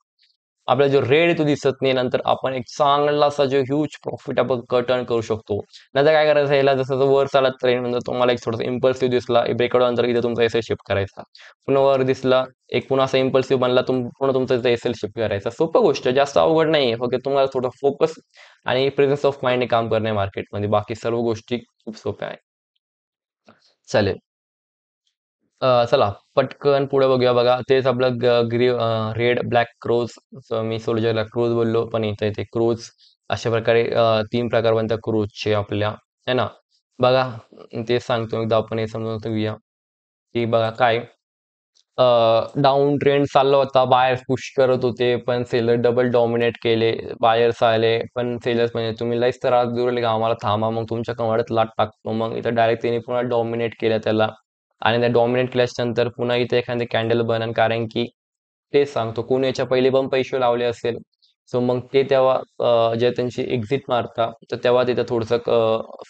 आपला जो रेट आहे तो दिसत नाही. नंतर आपण एक चांगला असा जो ह्यूज प्रॉफिट आपण टर्न करू शकतो. नंतर काय करायचं, याला जसं जसं वर चालत ट्रेंड नंतर तुम्हाला एक थोडासा इम्पल्सिव्ह दिसला, ब्रेकआउट नंतर इथे तुमचा एसएल शिफ्ट करायचा. पुन्हा वर दिसला, एक पुन्हा असा इम्पल्सिव्ह बनला, पुन्हा तुमचा इथं एसएल शिफ्ट करायचा. सोपं गोष्ट आहे, जास्त अवघड नाहीये. फक्त तुम्हाला थोडं फोकस आणि प्रेझन्स ऑफ माइंडने काम करणे मार्केटमध्ये. बाकी सर्व गोष्टी खूप सोप्या आहेत. चालेल. चला पटकन पुढे बघूया बघा. तेच आपलं रेड ब्लॅक क्रोज. मी सोल्जरला क्रोज बोललो, पण इथे ते क्रोज अशा प्रकारे 3 प्रकार बनतात क्रोजचे आपल्या, है ना? बघा, तेच सांगतो एकदा आपण हे समजून घेऊया, की बघा काय डाउन ट्रेंड चालला होता. बायर्स पुश करत होते, पण सेलर डबल डॉमिनेट केले. बायर्स आले, पण सेलर्स म्हणजे तुम्ही लईच त्रास देऊ राहिले का आम्हाला थांबा, मग तुमच्या कमरात लाट टाकतो. मग इथं डायरेक्ट त्यांनी पुन्हा डॉमिनेट केलं त्याला. आणि त्या डॉमिनेट केल्याच्या नंतर पुन्हा इथे एखादी कॅन्डल बनन, कारण की तेच सांगतो कोणी याच्या पहिले पण पैसे लावले असेल. सो मग ते तेव्हा जेव्हा त्यांची एक्झिट मारता, तर तेव्हा तिथं थोडंसं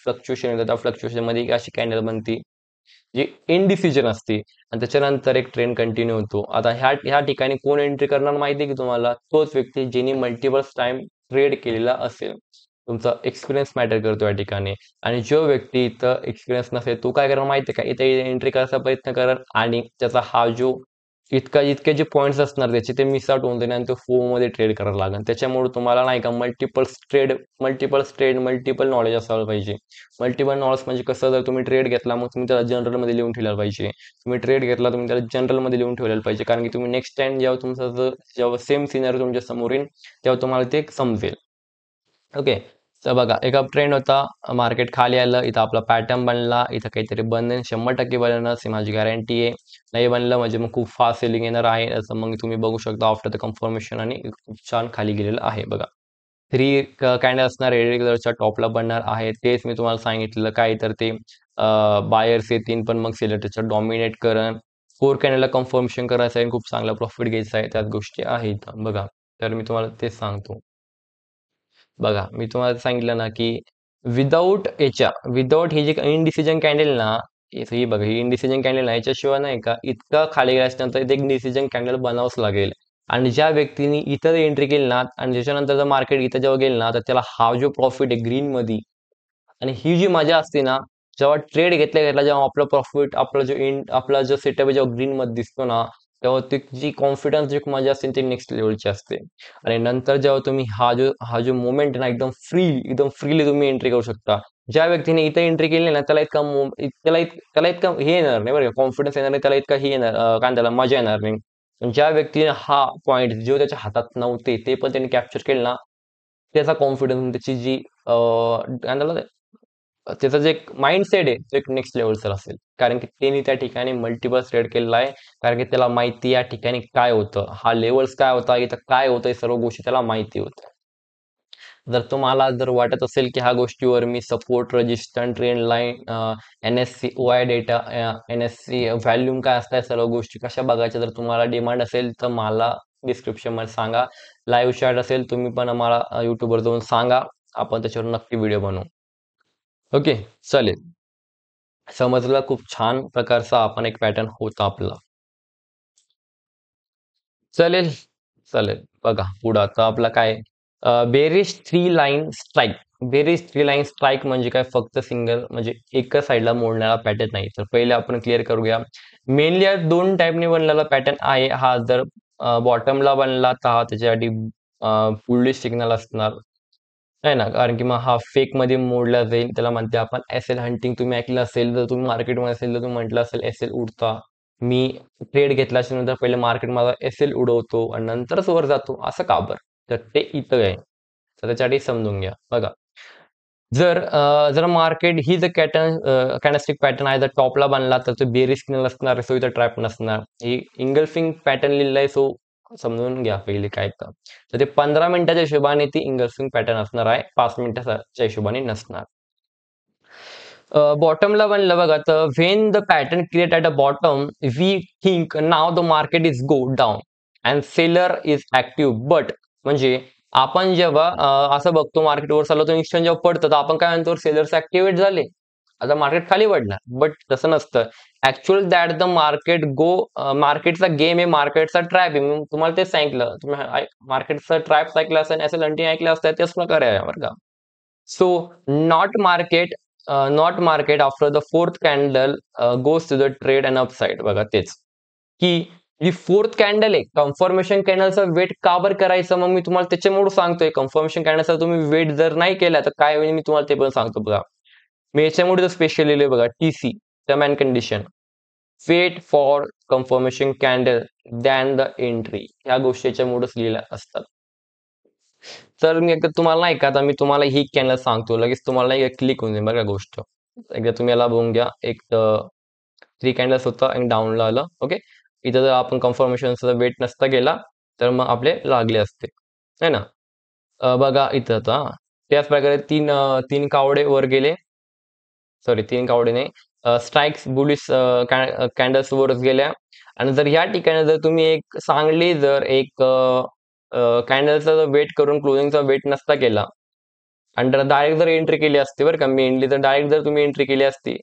फ्लक्च्युएशन येतं. त्या फ्लक्च्युएशन मध्ये एक अशी कॅन्डल बनती जी इनडिसिजन असते आणि त्याच्यानंतर एक ट्रेंड कंटिन्यू होतो. आता ह्या ह्या ठिकाणी कोण एंट्री करणार माहिती आहे की तुम्हाला? तोच व्यक्ती ज्याने मल्टिपल टाइम ट्रेड केलेला असेल. तुमचा एक्सपिरियन्स मॅटर करतो या ठिकाणी. आणि जो व्यक्ती इथं एक्सपिरियन्स नसेल तो काय करणार माहिती आहे का? इथे एंट्री करायचा प्रयत्न करेल आणि त्याचा हा जो इतके जे पॉइंट्स असणार त्याचे ते मिस आउट होऊन जाईल आणि तो फोममध्ये ट्रेड करायला लागेल. त्याच्यामुळे तुम्हाला नाही का मल्टिपल नॉलेज असायला पाहिजे. मल्टिपल नॉलेज म्हणजे कसं, जर तुम्ही ट्रेड घेतला मग तुम्ही त्याला जनरलमध्ये लिहून ठेवायला पाहिजे. तुम्ही ट्रेड घेतला तुम्ही त्याला जनरलमध्ये लिहून ठेवायला पाहिजे, कारण की तुम्ही नेक्स्ट टाइम जेव्हा तुमचा जेव्हा सेम सिनॅरिओ तुमच्या समोर येईल तेव्हा तुम्हाला ते समजेल. ओके. तर बघा, एका ट्रेंड होता, मार्केट खाली आलं, इथं आपला पॅटर्न बनला, इथं काहीतरी बनन 100% बनणं अशी माझी गॅरंटी आहे. नाही बनलं म्हणजे मग खूप फास्ट सेलिंग येणार आहे, असं मग तुम्ही बघू शकता आफ्टर द कन्फर्मेशन आणि खूप छान खाली गेलेलं आहे बघा. 3 कॅन्डल असणार, रेड कलरच्या टॉपला बनणार आहे. तेच मी तुम्हाला सांगितलेलं, काय तर ते बायर्स येतील पण मग सेलर त्याच्यात डॉमिनेट करण. 4 कॅन्डलला कन्फर्मेशन करायचं आहे, खूप चांगला प्रॉफिट घ्यायचा आहे, त्याच गोष्टी आहेत बघा. तर मी तुम्हाला तेच सांगतो. बघा, मी तुम्हाला सांगितलं ना, की विदाऊट ही जी इनडिसिजन कॅन्डल ना, ही बघा, ही इनडिसिजन कॅन्डल ना, याच्याशिवाय नाही का इतका खाली गेल्याच्यानंतर इथे एक डिसिजन कॅन्डल बनावंच लागेल. आणि ज्या व्यक्तीने इथं एंट्री केली ना आणि त्याच्यानंतर जर मार्केट इथं जेव्हा गेलं ना, तर त्याला हा जो प्रॉफिट आहे ग्रीनमध्ये आणि ही जी मजा असते ना, जेव्हा ट्रेड घेतल्या घेतला जेव्हा आपलं प्रॉफिट आपला जो सेटअप आहे जेव्हा ग्रीन मध्ये दिसतो ना, तेव्हा ती जी कॉन्फिडन्स जी मजा असते ती नेक्स्ट लेवलची असते. आणि नंतर जेव्हा तुम्ही हा जो मोमेंट आहे ना, एकदम फ्रीली तुम्ही एंट्री करू शकता. ज्या व्यक्तीने इथे एंट्री केली ना, त्याला इतका त्याला इतकं हे येणार नाही बरं का, कॉन्फिडन्स येणार नाही, त्याला इतका हे येणार काय त्याला मजा येणार नाही. पण ज्या व्यक्तीने हा पॉइंट जो त्याच्या हातात नव्हते ते पण त्यांनी कॅप्चर केलं ना, त्याचा कॉन्फिडन्स त्याची जी काय म्हणतात त्याचं जे माइंडसेट आहे तो एक नेक्स्ट लेवलचा असेल, कारण की त्यांनी त्या ठिकाणी मल्टिपल ट्रेड केलेला आहे. कारण की त्याला माहिती या ठिकाणी काय होतं, हा लेवल्स काय होता, इथं काय होतं, सर्व गोष्टी त्याला माहिती होत्या. जर तुम्हाला जर वाटत असेल की ह्या गोष्टीवर मी support, resistance, trend line, NSC OI data, NSC volume काय असतात, सर्व गोष्टी कशा बघायच्या, जर तुम्हाला डिमांड असेल तर मला डिस्क्रिप्शन मध्ये सांगा. लाईव्ह चॅट असेल तुम्ही पण आम्हाला युट्यूबवर जाऊन सांगा, आपण त्याच्यावर नक्की व्हिडिओ बनवू. ओके, चालेल. समजलं, खूप छान प्रकारचा आपण एक पॅटर्न होता आपला. चालेल, चालेल. बघा पुढं आता आपला काय, bearish three line strike. Bearish three line strike म्हणजे काय, फक्त सिंगल म्हणजे एका साईडला मोडणारा पॅटर्न नाही. तर पहिले आपण क्लिअर करूया. मेनली हा दोन टाईपने बनलेला पॅटर्न आहे. हा जर बॉटमला बनला तर हा त्याच्यासाठी बुलिश सिग्नल असणार आहे ना, कारण की मग हा फेक मध्ये मोडला जाईल. त्याला म्हणते आपण एस-एल हंटिंग. तुम्ही ऐकलं असेल, जर तुम्ही मार्केटमध्ये असेल तर तुम्ही म्हटलं असेल एस-एल उडता. मी ट्रेड घेतल्याच्या नंतर पहिले मार्केट माझा एस-एल उडवतो आणि नंतरच वर जातो, असं का बरं? तर ते इथं आहे. तर त्याच्यासाठी समजून घ्या. बघा, जर मार्केट ही जर कॅन्डलस्टिक पॅटर्न आहे, जर टॉपला बनला तर तो बेरिश सिग्नल असणार, सो इथं ट्रॅप नसणार. ही इंगल्फिंग पॅटर्न लिहिलंय, सो समजून घ्या पहिले काय का. तर ते 15 मिनिटाच्या हिशोबाने ती इंगल्फिंग पॅटर्न असणार आहे, 5 मिनिटाच्या हिशोबाने नसणार. बॉटमला बनलं बघा, तर when the pattern create at a bottom, we think now the market is go down and seller is active. But म्हणजे आपण जेव्हा असं बघतो मार्केट वर चाललं, तर इन्स्टंट जेव्हा पडतं तर आपण काय म्हणतो, सेलर्स ऍक्टिव्हेट झाले, आता मार्केट खाली पडणार. बट तसं नसतं. ऍक्च्युअल दॅट द मार्केट गो, मार्केटचा गेम आहे, मार्केटचा ट्रॅप आहे. मी तुम्हाला तेच सांगितलं. तुम्ही मार्केटचा ट्रॅप ऐकलं असेल, एस एल ऐकलं असतं, त्याच प्रकारे आहे बरं का. So not market, not market after the fourth candle goes to the trade and upside. बघा तेच की जी फोर्थ कॅन्डल आहे, कन्फर्मेशन कॅन्डलचा वेट का बरं करायचं, मग मी तुम्हाला त्याच्यामुळे सांगतोय. कन्फर्मेशन कॅन्डलचा तुम्ही वेट जर नाही केला तर काय होईल, मी तुम्हाला ते पण सांगतो. बघा, मी याच्यामुळे तर स्पेशल लिहिलंय बघा, TC term and condition, wait for confirmation candle then the entry, ह्या गोष्टी याच्यामुळेच लिहिल्या असतात. तर मी एकदा तुम्हाला नाही का, आता मी तुम्हाला ही कॅनल सांगतो, लगेच तुम्हाला नाही क्लिक होऊन जाईल बघा गोष्ट. एकदा तुम्ही याला बघून घ्या. एक थ्री कॅन्डल्स होतं आणि डाऊनला आलं. ओके, इथं जर आपण कन्फर्मेशनचा वेट नसता गेला तर मग आपले लागले असते, है ना. बघा इथं आता त्याच प्रकारे तीन कावडे वर गेले. सॉरी, तीन कावडे नाही, स्ट्राईक्स बुलिश कॅन्डल्स वरच गेल्या. आणि जर या ठिकाणी जर तुम्ही एक चांगली जर एक कॅन्डलचा वेट करून क्लोजिंगचा वेट नसता केला आणि डायरेक्ट जर एंट्री केली असती बरं का, मेनली तर डायरेक्ट जर तुम्ही एंट्री केली असती,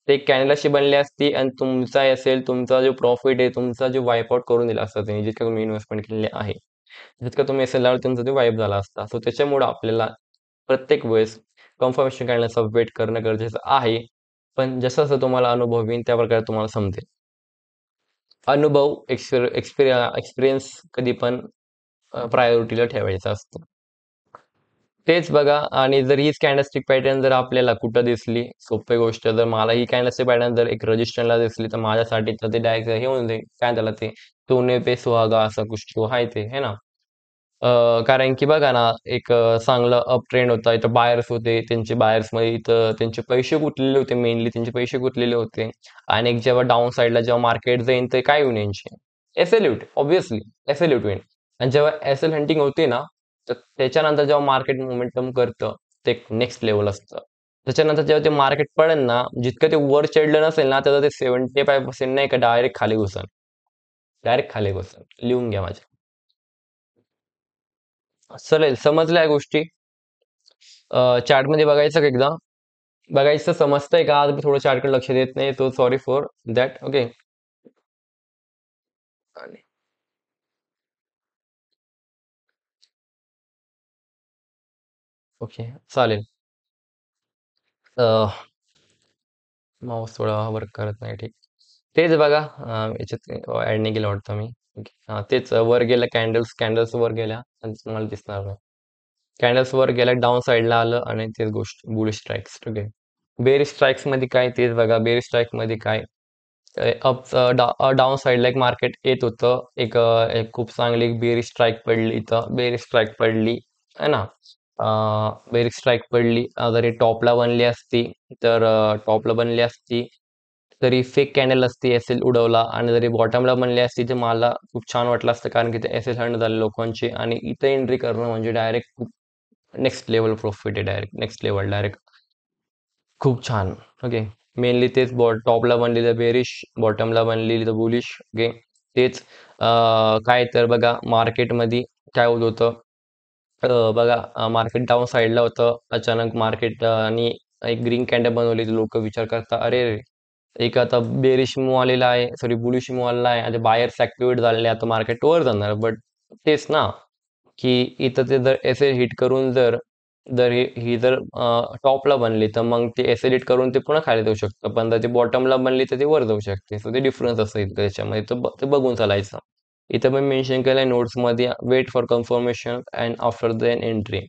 ते कॅन्डल अशी बनली असती आणि तुमचा असेल, तुमचा जो प्रॉफिट आहे, तुमचा जो वाईप आउट करून दिला असता त्यांनी, जितकं तुम्ही इन्व्हेस्टमेंट केलेली आहे, जितकं तुम्ही असेल लावलं, तुमचा ते वाईप झाला असता. सो त्याच्यामुळे आपल्याला प्रत्येक वेळेस कन्फर्मेशन कॅन्डलचा वेट करणं गरजेचं आहे. पण जसं जसं तुम्हाला अनुभव येईल त्या प्रकारे तुम्हाला समजेल. अनुभव, एक्सपिरियन्स कधी पण प्रायोरिटीला ठेवायचा असतो. तेच बघा. आणि जर हीच कॅन्डलस्टिक पॅटर्न जर आपल्याला कुठं दिसली, सोपी गोष्ट, जर मला ही कॅन्डलस्टिक पॅटर्न जर एक रजिस्टरला दिसली, तर माझ्यासाठी तर ते डायरेक्ट हे होऊन जाईल, काय त्याला ते सोने पे सुहागा असा कुछ तो आहे ते, है ना. कारण की बघा ना, एक चांगलं अप ट्रेंड होता. इथं बायर्स होते. त्यांचे बायर्समध्ये इथं त्यांचे पैसे गुंतलेले होते. मेनली त्यांचे पैसे गुंतलेले होते. आणि एक जेव्हा डाउन साइडला जेव्हा मार्केट जाईल, तर काय होईल यांचे? एस-एल-यूट, ऑब्व्हियसली एस-एल-यूट होईल. आणि जेव्हा एस-एल हंटिंग होते ना, तर त्याच्यानंतर जेव्हा मार्केट मोमेंटम करतं, ते एक नेक्स्ट लेव्हल असतं. त्याच्यानंतर जेव्हा ते मार्केट पडेल ना, जितकं ते वर चढलं नसेल ना, त्याचं ते 75% नाही का डायरेक्ट खाली घुसल. डायरेक्ट खाली घुसल. लिहून घ्या माझ्या. चालेल, समजल्या गोष्टी. चार्टमध्ये बघायचं का एकदा? बघायचं, समजतंय का? आज मी थोडं चार्टकडे लक्ष देत नाही, तो sorry for that. Okay. Okay, चालेल. माऊस थोडा वर्क करत नाही, ठीक. तेच बघा, याच्यात ऍड नाही केलं वाटतं मी. ओके, हा तेच वर गेल्या, कॅन्डल्स कॅन्डल्स वर गेल्या आणि तुम्हाला दिसणार नाही. कॅन्डल्स वर गेल्या, डाऊन साईडला आलं आणि तेच गोष्ट bullish strikes. Okay. Bearish strikes मध्ये काय, तेच बघा. बेरिश स्ट्राईक मध्ये काय, अप डाऊन साईडला एक मार्केट येत होतं. एक खूप चांगली बेरिश स्ट्राईक पडली, इथं बेरिश स्ट्राईक पडली, है ना. बेरिक स्ट्राईक पडली, जरी टॉपला बनली असती तर टॉपला बनली असती तरी फेक कॅन्डल असती, एस एल उडवला, आणि जरी बॉटमला बनली असती तर मला खूप छान वाटलं असतं, कारण की ते एस एल हंड झाले लोकांची, आणि इथं एंट्री करणं म्हणजे डायरेक्ट खूप नेक्स्ट लेवल प्रॉफिट आहे, डायरेक्ट नेक्स्ट लेवल, डायरेक्ट खूप छान. ओके. मेनली तेच टॉपला बनलेलं बेरिश, बॉटमला बनलेली तर बुलिश. ओके. तेच काय तर बघा मार्केटमध्ये काय होत होतं. बघा मार्केट डाऊन साईडला होतं. अचानक मार्केट आणि एक ग्रीन कॅन्डल बनवली. लोक विचार करता, अरे एक आता बेरिश मूव्ह आलेला आहे, सॉरी बुलिश मूव्ह आलेला आहे, आता बायर्स ऍक्टिव्हेट झालेले, आता मार्केट वर जाणार. बट तेच ना, की इथं ते जर एस एल हिट करून जर जर ही जर टॉपला बनली तर मग ते एस एल हिट करून ते पुन्हा खाली जाऊ शकतं, पण जर ते बॉटमला बनली तर ते वर जाऊ शकते. सो ते डिफरन्स असतं इथं त्याच्यामध्ये, ते बघून चालायचं. इथं पण मेन्शन केलंय नोट्स मध्ये, wait for confirmation and after then entry.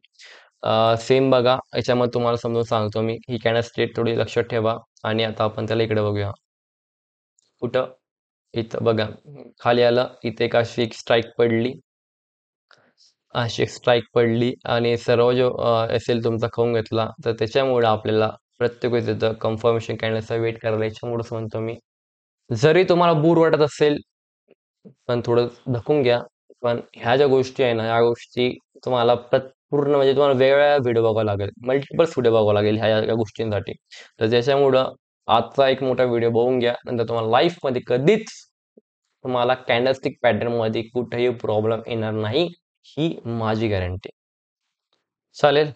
Same बघा याच्यामध्ये तुम्हाला समजून सांगतो मी, ही कॅन्डल स्ट्रेट थोडी लक्षात ठेवा. आणि आता आपण त्याला इकडे बघूया. कुठं? इथं बघा, खाली आलं, इथे एक अशी एक स्ट्राईक पडली, अशी स्ट्राईक पडली, आणि सर्व जो असेल तुमचा खाऊन घेतला, तर त्याच्यामुळे आपल्याला प्रत्येक वेळेस तिथं कन्फर्मेशन कॅन्डलचा वेट करायला, याच्यामुळेच म्हणतो मी. जरी तुम्हाला बोर वाटत असेल पण थोडं धकून घ्या. पण ह्या ज्या गोष्टी आहे ना, ह्या गोष्टी तुम्हाला पूर्ण म्हणजे तुम्हाला वेगवेगळ्या व्हिडिओ बघावा लागेल, मल्टिपल्स व्हिडिओ बघावा लागेल ह्या गोष्टींसाठी. तर त्याच्यामुळं आजचा एक मोठा व्हिडिओ बघून घ्या, नंतर तुम्हाला लाईफमध्ये कधीच तुम्हाला कॅन्डलस्टिक पॅटर्न मध्ये कुठेही प्रॉब्लेम येणार नाही, ही माझी गॅरंटी. चालेल.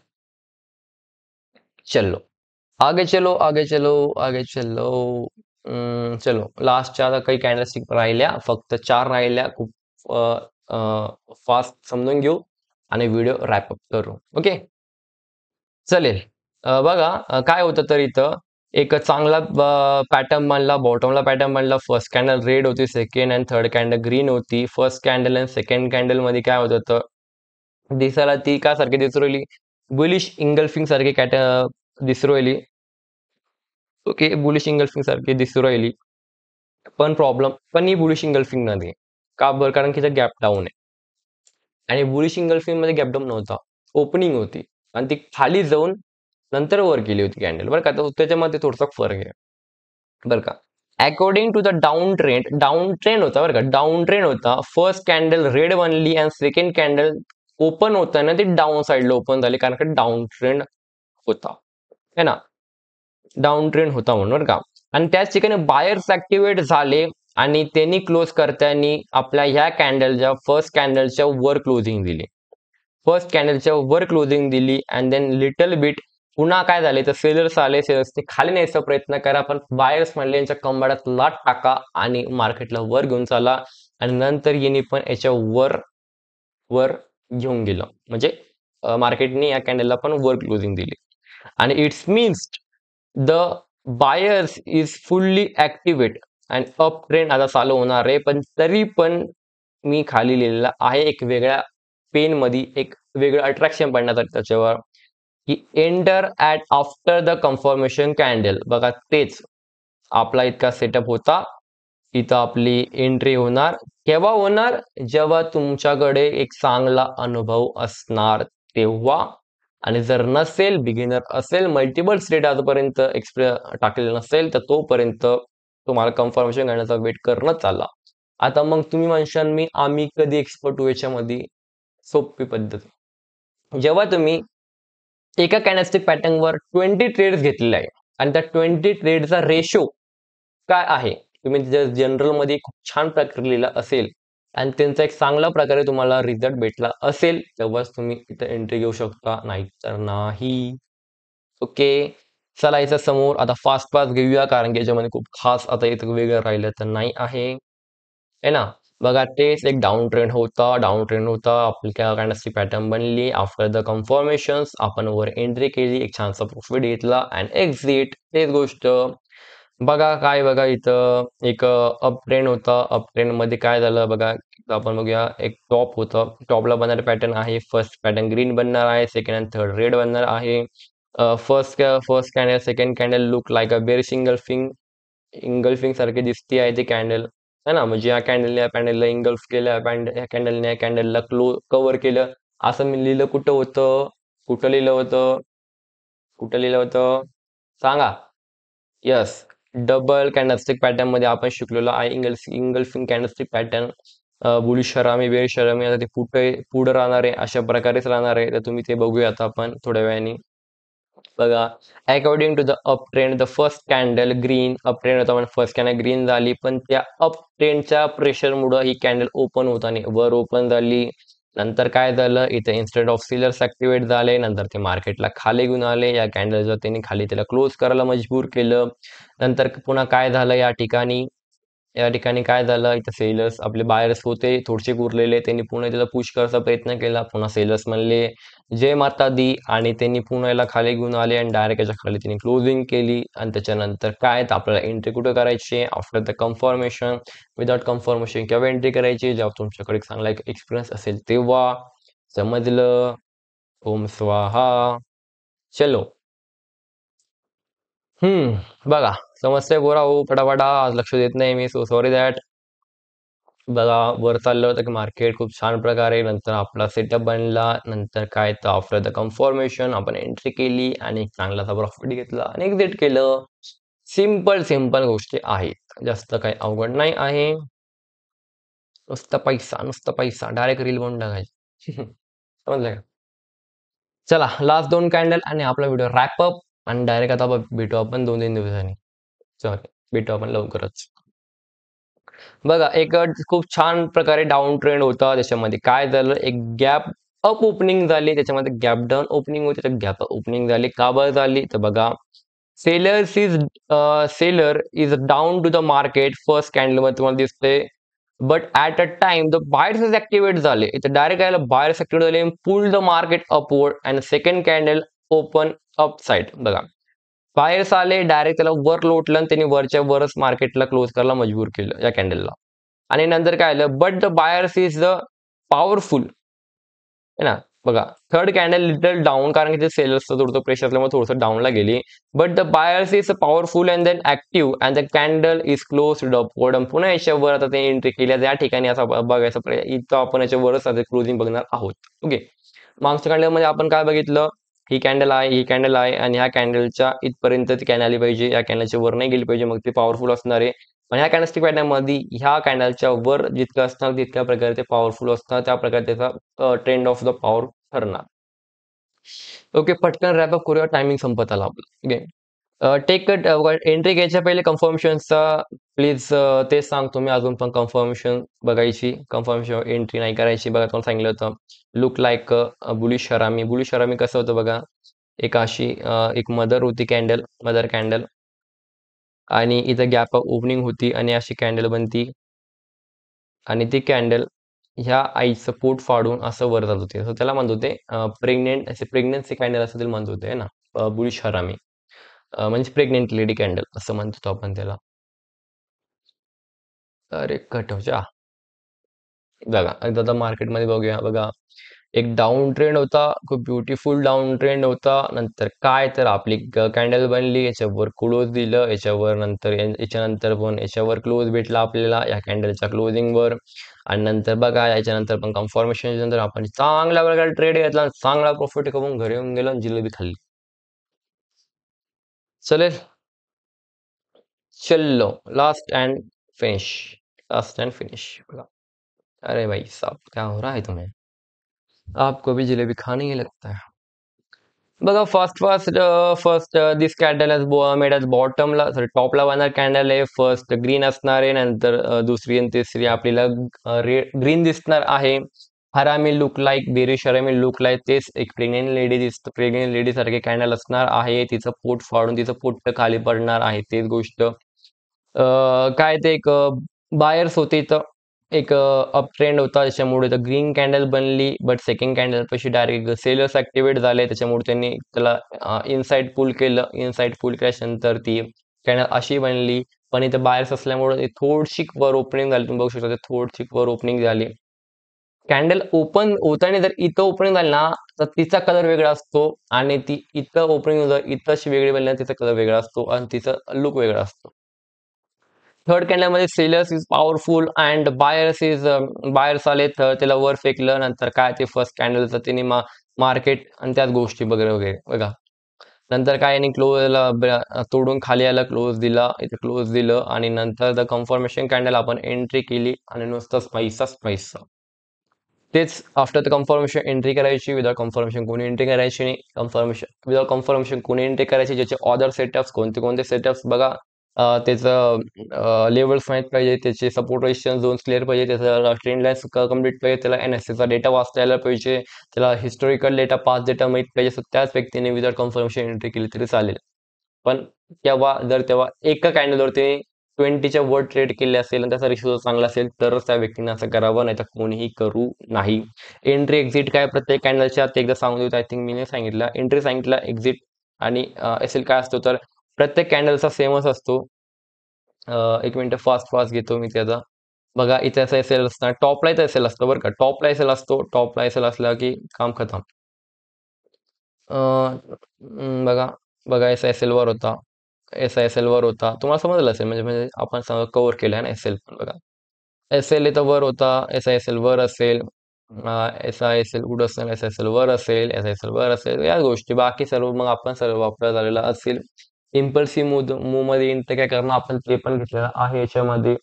चलो आगे चलो आगे चलो आगे चलो. चलो लास्टच्या आता काही कॅन्डलस्टिक राहिल्या, फक्त 4 राहिल्या. खूप फास्ट समजून घेऊ आणि व्हिडिओ रॅप अप करू. ओके. चालेल. बघा काय होतं तर इथं एक चांगला पॅटर्न बनला, बॉटमला पॅटर्न बनला. फर्स्ट कॅन्डल रेड होती, second and third candle green होती. फर्स्ट कॅन्डल आणि सेकंड कॅन्डल मध्ये काय होत होतं, दिसायला ती का सारखी दिसू राहिली, बुलिश इंगल्फिंग सारखी दिसू राहिली. ओके, बुलिश इंगल्फिंग सारखी दिसू राहिली. पण ही बुलिश इंगल्फिंग नव्हे. का बरं? कारण की गॅप डाऊन आहे, आणि बुलिश इंगल्फिंग मध्ये गॅप डाऊन नव्हता, ओपनिंग होती, आणि ती खाली जाऊन नंतर वर गेली होती कॅन्डल, बरं का. तर त्याच्यामध्ये थोडासा फरक आहे, बरं का. According to the down trend होता, बरं का. डाऊन ट्रेंड होता. फर्स्ट कॅन्डल रेड बनली आणि सेकंड कॅन्डल ओपन होताना ती डाऊन साईडला ओपन झाली, कारण का डाऊन ट्रेंड होता, है ना. डाऊन ट्रेंड होता म्हणून, बरं का. आणि त्याच ठिकाणी बायर्स ऍक्टिव्हेट झाले, आणि त्यांनी क्लोज करताना आपल्या ह्या कॅन्डलच्या फर्स्ट कॅन्डलच्या वर क्लोजिंग दिली. फर्स्ट कॅन्डलच्या वर क्लोजिंग दिली, अँड देन लिटल बिट पुन्हा काय झाले तर सेलर्स आले. सेलर्सने खाली न्यायचा प्रयत्न करा, पण बायर्स म्हणले यांच्या कंबाडात लाट टाका आणि मार्केटला वर घेऊन चाला. आणि नंतर यांनी पण याच्या वर वर घेऊन गेलं, म्हणजे मार्केटने या कॅन्डलला पण वर क्लोजिंग दिली. आणि it's means the buyers is fully activate, and up trend आता चालू होणार आहे. पण तरी पण मी खाली लिहिलेला आहे एक वेगळ्या पेन मध्ये, एक वेगळं अट्रॅक्शन पडण्यासाठी त्याच्यावर, की enter at after the confirmation candle. बघा तेच आपला इतका सेटअप होता. इथं आपली एंट्री होणार. केव्हा होणार? जेव्हा तुमच्याकडे एक चांगला अनुभव असणार तेव्हा. आणि जर नसेल, बिगिनर असेल, मल्टिपल स्टेट आजपर्यंत टाकलेलं नसेल, तर तोपर्यंत तुम्हाला कन्फर्मेशन करण्याचा वेट करणं चालला. आता मग तुम्ही म्हणशाल, आम्ही कधी एक्सपर्ट होऊ याच्यामध्ये? सोपी पद्धत. जेव्हा तुम्ही एका कॅनॅस्टिक पॅटर्नवर 20 ट्रेड्स घेतलेले आहे, आणि त्या 20 ट्रेडचा रेशो काय आहे, तुम्ही जर जनरल मध्ये खूप छान प्रकारे लिहिला असेल आणि त्यांचा एक चांगल्या प्रकारे तुम्हाला रिझल्ट भेटला असेल, तेव्हाच तुम्ही इथं एंट्री घेऊ शकता, नाही तर नाही. ओके. चला याच्या समोर आता फास्ट फास्ट घेऊया, कारण की याच्यामध्ये खूप खास आता इथं वेगळं राहिलं तर नाही आहे, है ना. बघा तेच एक डाऊन ट्रेंड होता, आपल्या काइंड पॅटर्न बनली. आफ्टर द कन्फर्मेशन्स आपण वर एंट्री केली, एक छानसा प्रॉफिट घेतला अँड एक्झिट. तेच गोष्ट बघा, काय बघा इथं एक अप ट्रेंड होता. अप ट्रेंड मध्ये काय झालं बघा, इथं आपण बघूया, एक टॉप होतं, टॉपला बनणारे पॅटर्न आहे. फर्स्ट पॅटर्न ग्रीन बनणार आहे, सेकंड अँड थर्ड रेड बनणार आहे. First candle, second candle look like a bear engulfing सारखी दिसते आहे ती कॅन्डल, है ना. म्हणजे या कॅन्डलने या पॅन्डलला इंगल्फ केलं, या कॅन्डलने या कॅन्डलला कव्हर केलं. असं मी लिहिलं कुठं होतं, कुठं लिहिलं होतं? कुठं लिहिलं होतं? सांगा. यस. डबल कॅन्डलस्टिक पॅटर्न मध्ये आपण शिकलेलो आहे इंगल्फिंग कॅन्डलस्टिक पॅटर्न. बुलिश हरामी, बेरिश हरामी, आता ते पुढे राहणार आहे, अशा प्रकारेच राहणार आहे. तर तुम्ही ते बघूया आता आपण थोड्या वेळाने. बघा, according to the up trend the first candle green up trend होता, पण फर्स्ट कॅन्डल ग्रीन झाली, पण त्या अप ट्रेंडच्या प्रेशरमुळे ही कॅन्डल ओपन होताना वर ओपन झाली. नंतर काय झालं, इथे इन्स्टेड ऑफ सेलर्स ऍक्टिव्हेट झाले, नंतर ते मार्केटला खाली घेऊन आले. या कॅन्डलचं त्यांनी खाली त्याला क्लोज करायला मजबूर केलं. नंतर पुन्हा काय झालं या ठिकाणी काय झालं, इथं सेलर्स आपले बायर्स होते थोडेसे उरलेले, त्यांनी पुन्हा त्याला पुश करायचा प्रयत्न केला. पुन्हा सेलर्स म्हणले जय माता दी, आणि त्यांनी पुन्हा याला खाली घेऊन आले आणि डायरेक्ट याच्या खाली त्यांनी क्लोजिंग केली. आणि त्याच्यानंतर काय, तर आपल्याला एंट्री कुठं करायची after the confirmation. Without confirmation केव्हा एंट्री करायची, जेव्हा तुमच्याकडे चांगला एक एक्सपिरियन्स असेल तेव्हा. समजलं? ओम स्वाहा. चलो. बघा, समजतंय गोरा हो पटापटा, आज लक्ष देत नाही मी, सो सॉरी दॅट. बघा, वर चाललं होतं की मार्केट खूप छान प्रकारे, नंतर आपला सेटअप बनला. नंतर काय, तर आफ्टर द कन्फर्मेशन आपण एंट्री केली आणि एक चांगलासा प्रॉफिट घेतला आणि एक्झिट केलं. सिंपल सिंपल गोष्टी आहेत, जास्त काही अवघड नाही आहे. नुसतं पैसा डायरेक्ट रील बनवून टाकायची. समजलं का? चला, लास्ट दोन कॅन्डल आणि आपला व्हिडिओ रॅप अप. आणि डायरेक्ट आता भेटू आपण 2-3 दिवसांनी. सॉरी, भेटू आपण लवकरच. बघा, एक खूप छान प्रकारे डाऊन ट्रेंड होता. त्याच्यामध्ये काय झालं, एक गॅप अप ओपनिंग झाली, त्याच्यामध्ये गॅप डाऊन ओपनिंग होती, तर गॅप ओपनिंग झाली. का बरं झाली, तर बघा, sellers is seller is down to the market first candle मध्ये तुम्हाला दिसते. But at a time the buyers is activate झाले, इथे डायरेक्ट यायला बायर्स ऍक्टिव्हेट झाले, pull the market upward and second candle open up side. बघा, buyers आले, direct त्याला वर लोटलं आणि त्यांनी वरच्या वरच मार्केटला क्लोज करायला मजबूर केलं या कॅन्डलला. आणि नंतर काय आलं, but the buyers is the powerful, है ना. बघा, थर्ड कॅन्डल लिटल डाऊन, कारण की ते सेलर्सचं थोडंसं प्रेशर असल्यामुळे थोडंसं डाऊनला गेली. But the buyers is powerful and then active and the candle is close upward. पुन्हा याच्यावर आता ते एंट्री केली, या ठिकाणी असा बघायचा इथं आपण याच्यावरच आता क्लोजिंग बघणार आहोत. ओके, मागच्या कॅन्डलमध्ये आपण काय बघितलं, ही कॅन्डल आहे आणि ह्या कॅन्डलच्या इथपर्यंत ती कॅन आली पाहिजे, या कॅन्डलच्या वर नाही गेली पाहिजे, मग ती पॉवरफुल असणार आहे. पण ह्या कॅन्डलस्टिक पॅटर्नमध्ये ह्या कॅन्डलच्या वर जितकं असणार तितक्या प्रकारे ते पॉवरफुल असतात, त्या प्रकारे त्याचा ट्रेंड ऑफ द पॉवर ठरणार. ओके, पटकन रॅपअप करूया, टायमिंग संपत आला आपला. ओके, टेक एंट्री घ्यायच्या पहिले कन्फर्मेशनचा प्लीज तेच सांगतो मी अजून पण, कन्फर्मेशन बघायची, कन्फर्मेशन एंट्री नाही करायची. बघा, तुम्हाला सांगितलं होतं लुक लाईक बुलिश हरामी. बुलिश हरामी कसं होतं बघा, एक अशी एक मदर कॅन्डल, आणि इथं गॅप ओपनिंग होती आणि अशी कॅन्डल बनती, आणि ती कॅन्डल ह्या आईचं पोट फाडून असं वर जात होते, तर त्याला म्हणत होते प्रेग्नेन्सी कॅन्डल असं त्याला म्हणत होते, है ना. बुलिश हरामी म्हणजे प्रेग्नेंट लेडी कॅन्डल असं म्हणतो आपण त्याला. अरे कट हो जा. बघा, एकदा आता मार्केटमध्ये बघूया. बघा, एक डाऊन ट्रेंड होता, खूप ब्युटिफुल डाऊन ट्रेंड होता. नंतर काय, तर आपली कॅन्डल बनली, याच्यावर क्लोज दिलं, याच्यावर नंतर याच्यानंतर पण याच्यावर क्लोज भेटला आपल्याला या कॅन्डलच्या क्लोजिंग वर. आणि नंतर बघा, याच्यानंतर पण कन्फर्मेशन नंतर आपण चांगल्या प्रकारे ट्रेड घेतला, चांगला प्रॉफिट करून घरी येऊन गेलो आणि जिलेबी खाल्ली. चलेल. चलो, last and finish. Last and finish. बघा, अरे भाई साहब, क्या हो रहा है तुम्हें? आपको भी जलेबी खानी ही लगता है. बघा, first this candle has made as बॉटमला, सॉरी टॉपला वाहणार कॅन्डल आहे. फर्स्ट ग्रीन असणार आहे, नंतर दुसरी आणि तिसरी आपल्याला ग्रीन दिसणार आहे. हरामी लुक लाईक, बेरिश हरामी लुक लाईक, तेच एक प्रेग्नेंट लेडी दिसत, प्रेग्नेंट लेडी सारखे कॅन्डल असणार आहे. तिचं पोट फाडून तिचं पोट खाली पडणार आहे, तेच गोष्ट. काय ते एक बायर्स होते इथं, एक अप ट्रेंड होता, त्याच्यामुळे तर ग्रीन कॅन्डल बनली. बट सेकंड कॅन्डल पाशी डायरेक्ट सेलर्स ऍक्टिव्हेट झाले, त्याच्यामुळे त्यांनी त्याला इनसाइड पुल केलं. इनसाइड पुल केल्यानंतर ती कॅन्डल अशी बनली. पण इथं बायर्स असल्यामुळे ती थोडीशी वर ओपनिंग झाली, तुम्ही बघू शकता ते थोडीशी वर ओपनिंग झाली. कॅन्डल ओपन होताना जर इथं ओपनिंग झाली ना, तर तिचा कलर वेगळा असतो, आणि ती इथं ओपनिंग इथं अशी वेगळी बनली ना, तिचा कलर वेगळा असतो आणि तिचा लुक वेगळा असतो. थर्ड कॅन्डलमध्ये sellers is powerful and buyers आले, तर त्याला वर फेकलं. नंतर काय, ते फर्स्ट कॅन्डलचं तिने मार्केट आणि त्याच गोष्टी वगैरे वगैरे बघा. नंतर काय यांनी तोडून खाली आला, क्लोज दिला, इथे क्लोज दिलं आणि नंतर द कन्फर्मेशन कॅन्डल आपण एंट्री केली आणि नुसतंच पैसाच पैसा. तेच आफ्टर द कन्फर्मेशन एंट्री करायची, विदाउट कन्फर्मेशन कोणी एंट्री करायची नाही. विदाउट कन्फर्मेशन कोणी एंट्री करायची, ज्याचे ऑदर सेटअप्स कोणते कोणते सेटअप्स बघा. त्याचं लेवल्स माहीत पाहिजे, त्याचे सपोर्ट रेजिस्टन्स झोन्स क्लिअर पाहिजे, त्याचा ट्रेंड लाईन्स कम्प्लीट पाहिजे, त्याला एनएससीचा डेटा वाचता यायला पाहिजे, त्याला हिस्टॉरिकल डेटा पास डेटा माहीत पाहिजे. त्याच व्यक्तीने विदाउट कन्फर्मेशन एंट्री केली तरी चालेल. पण तेव्हा एका कॅन्डलवरती 20च्या वर ट्रेड केले असेल आणि त्याचा रेशो चांगला असेल तरच त्या व्यक्तीने असं करावं, नाही तर कोणीही करू नाही. एंट्री एक्झिट काय प्रत्येक कॅन्डलच्या ते एकदा सांगून देतो. आय थिंक मी नाही सांगितलं. एंट्री सांगितलं, एक्झिट आणि एस एल काय असतो तर प्रत्येक कॅन्डलचा सेमच असतो. एक मिनिट फास्ट फास्ट घेतो मी त्याचा. बघा इथे असं एस एल असतं, टॉपला इथं एस एल असतं बरं का. टॉपला एस एल असतो, टॉपला एस एल असला की काम खतम. बघा बघा एस एस एल वर होता, एस आय एस एल वर होता. तुम्हाला समजलं असेल, म्हणजे म्हणजे आपण कव्हर केलं ना एस एल पण बघा. एस एल इथं वर होता, एस आय एस एल वर असेल, एस आय एस एल कुठं असेल, एस एस एल वर असेल, एस आय एस एल वर असेल, या गोष्टी बाकी सर्व मग आपण सर्व वापरत आलेला असेल. इम्पल्सिव्ह मूव मध्ये इंटर काय करणं आपण ते पण घेतलेलं आहे याच्यामध्ये.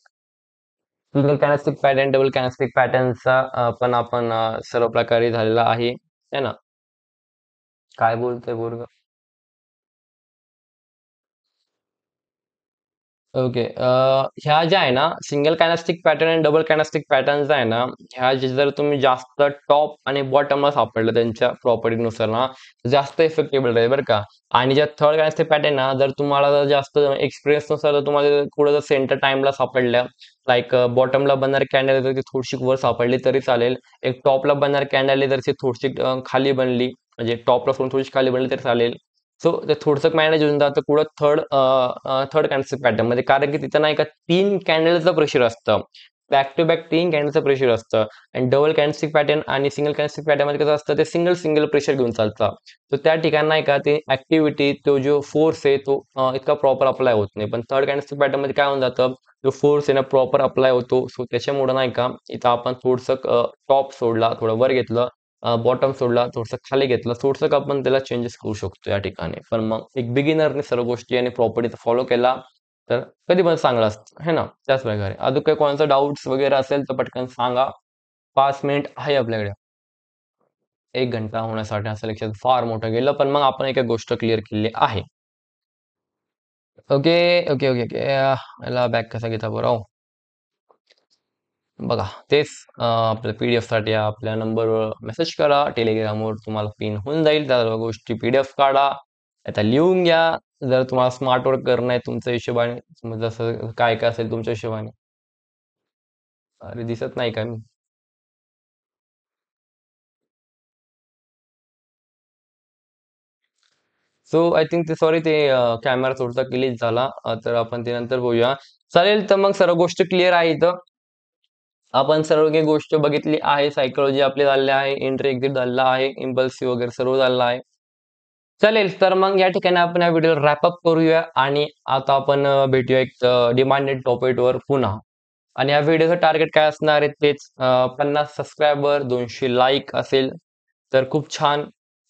सिंगल कॅनॅस्टिक पॅटर्न, डबल कॅनॅस्टिक पॅटर्नचा पण आपण सर्व प्रकारे झालेला आहे है ना. काय बोलतोय बोर्ग. ओके. ह्या ज्या आहे ना सिंगल कॅनॅस्टिक पॅटर्न आणि डबल कॅनॅस्टिक पॅटर्न ज्या आहे ना, ह्या जर तुम्ही जास्त टॉप आणि बॉटमला सापडलं त्यांच्या प्रॉपर्टीनुसार ना, जास्त इफेक्टेबल राहील बरं का. आणि ज्या थर्ड कॅनॅस्टिक पॅटर्न ना, जर तुम्हाला जर जास्त एक्सपिरियन्सनुसार जर तुम्हाला पुढे जर सेंटर टाइमला सापडल्या, लाईक बॉटमला बनणारी कॅन्डल जर ती थोडीशी वर सापडली तरी चालेल. एक टॉपला बनणारी कॅन्डल जर ती थोडीशी खाली बनली, म्हणजे टॉपला सोडून थोडीशी खाली बनली तरी चालेल. सो ते थोडंसं मॅनेज होऊन जातं पुढं थर्ड कॅन्डलच्या पॅटर्न मध्ये, कारण की तिथं नाही का 3 कॅन्डलचं प्रेशर असतं. बॅक टू बॅक 3 कॅन्डलचं प्रेशर असतं. आणि डबल कॅन्डलस्टिक पॅटर्न आणि सिंगल कॅन्डलस्टिक पॅटर्न मध्ये कसं असतं, ते सिंगल सिंगल प्रेशर घेऊन चालतं. तर त्या ठिकाणी नाही का ते ऍक्टिव्हिटी, तो जो फोर्स आहे तो इतका प्रॉपर अप्लाय होत नाही. पण थर्ड कॅन्डलस्टिक पॅटर्न मध्ये काय होऊन जातं, जो फोर्स आहे ना प्रॉपर अप्लाय होतो. सो त्याच्यामुळे नाही का इथं आपण थोडंसं टॉप सोडला, थोडं वर घेतलं, बॉटम सोडला, थोडंसं खाली घेतलं, थोडंसं आपण त्याला चेंजेस करू शकतो या ठिकाणी. पण मग एक बिगिनरने सर्व गोष्टी आणि प्रॉपर्टीचा फॉलो केला तर कधी पण चांगलं असतं है ना. त्याच प्रकारे अजून काही कोणाचा डाऊट्स वगैरे असेल तर पटकन सांगा. 5 मिनिट आहे आपल्याकडे. 1 घंटा होण्यासाठी असं लेक्चर फार मोठं गेलं, पण मग आपण एक एक गोष्ट क्लिअर केली आहे. Okay okay okay okay. याला बॅक कसा घेता बरं. बघा तेच आपल्या PDF साठी आपल्या नंबरवर मेसेज करा. टेलिग्रामवर तुम्हाला पिन होऊन जाईल. त्या सर्व गोष्टी PDF काढा. आता लिहून घ्या. जर तुम्हाला स्मार्ट वर्क करणं आहे तुमच्या हिशोबाने, जसं काय काय असेल तुमच्या हिशोबाने. अरे दिसत नाही का मी? सो आय थिंक ते सॉरी ते कॅमेरा थोडासा ग्लिच झाला. तर आपण ते नंतर बघूया. चालेल, तर मग सर्व गोष्ट क्लिअर आहे इथं. आपण सर्व काही गोष्ट बघितली आहे. सायकोलॉजी आपली झालेली आहे. एंट्री एक्झिट झालेला आहे. इम्पल्सिव्ह वगैरे सर्व झालेलं आहे. चालेल, तर मग या ठिकाणी आपण या व्हिडिओ रॅपअप करूया आणि आता आपण भेटूया एक डिमांडेड टॉपिकवर पुन्हा. आणि या व्हिडिओचं टार्गेट काय असणार आहे तेच 50 सबस्क्रायबर, 200 लाईक असेल तर खूप छान.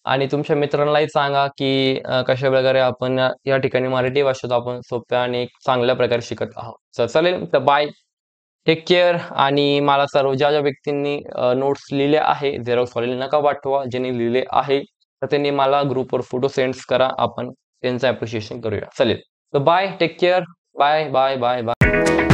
आणि तुमच्या मित्रांनाही सांगा की कशाप्रकारे आपण या ठिकाणी मराठी भाषेत आपण सोप्या आणि एक चांगल्या प्रकारे शिकत आहोत. तर चालेल, तर बाय. Take care. आणि मला सर्व ज्या ज्या व्यक्तींनी नोट्स लिहिले आहे, झेरॉक्स वालेले नका पाठवा. ज्यांनी लिहिले आहे तर त्यांनी मला ग्रुपवर फोटो सेंड्स करा. आपण त्यांचं अप्रिशिएशन करूया. चालेल, तर bye. Take care. Bye bye bye bye.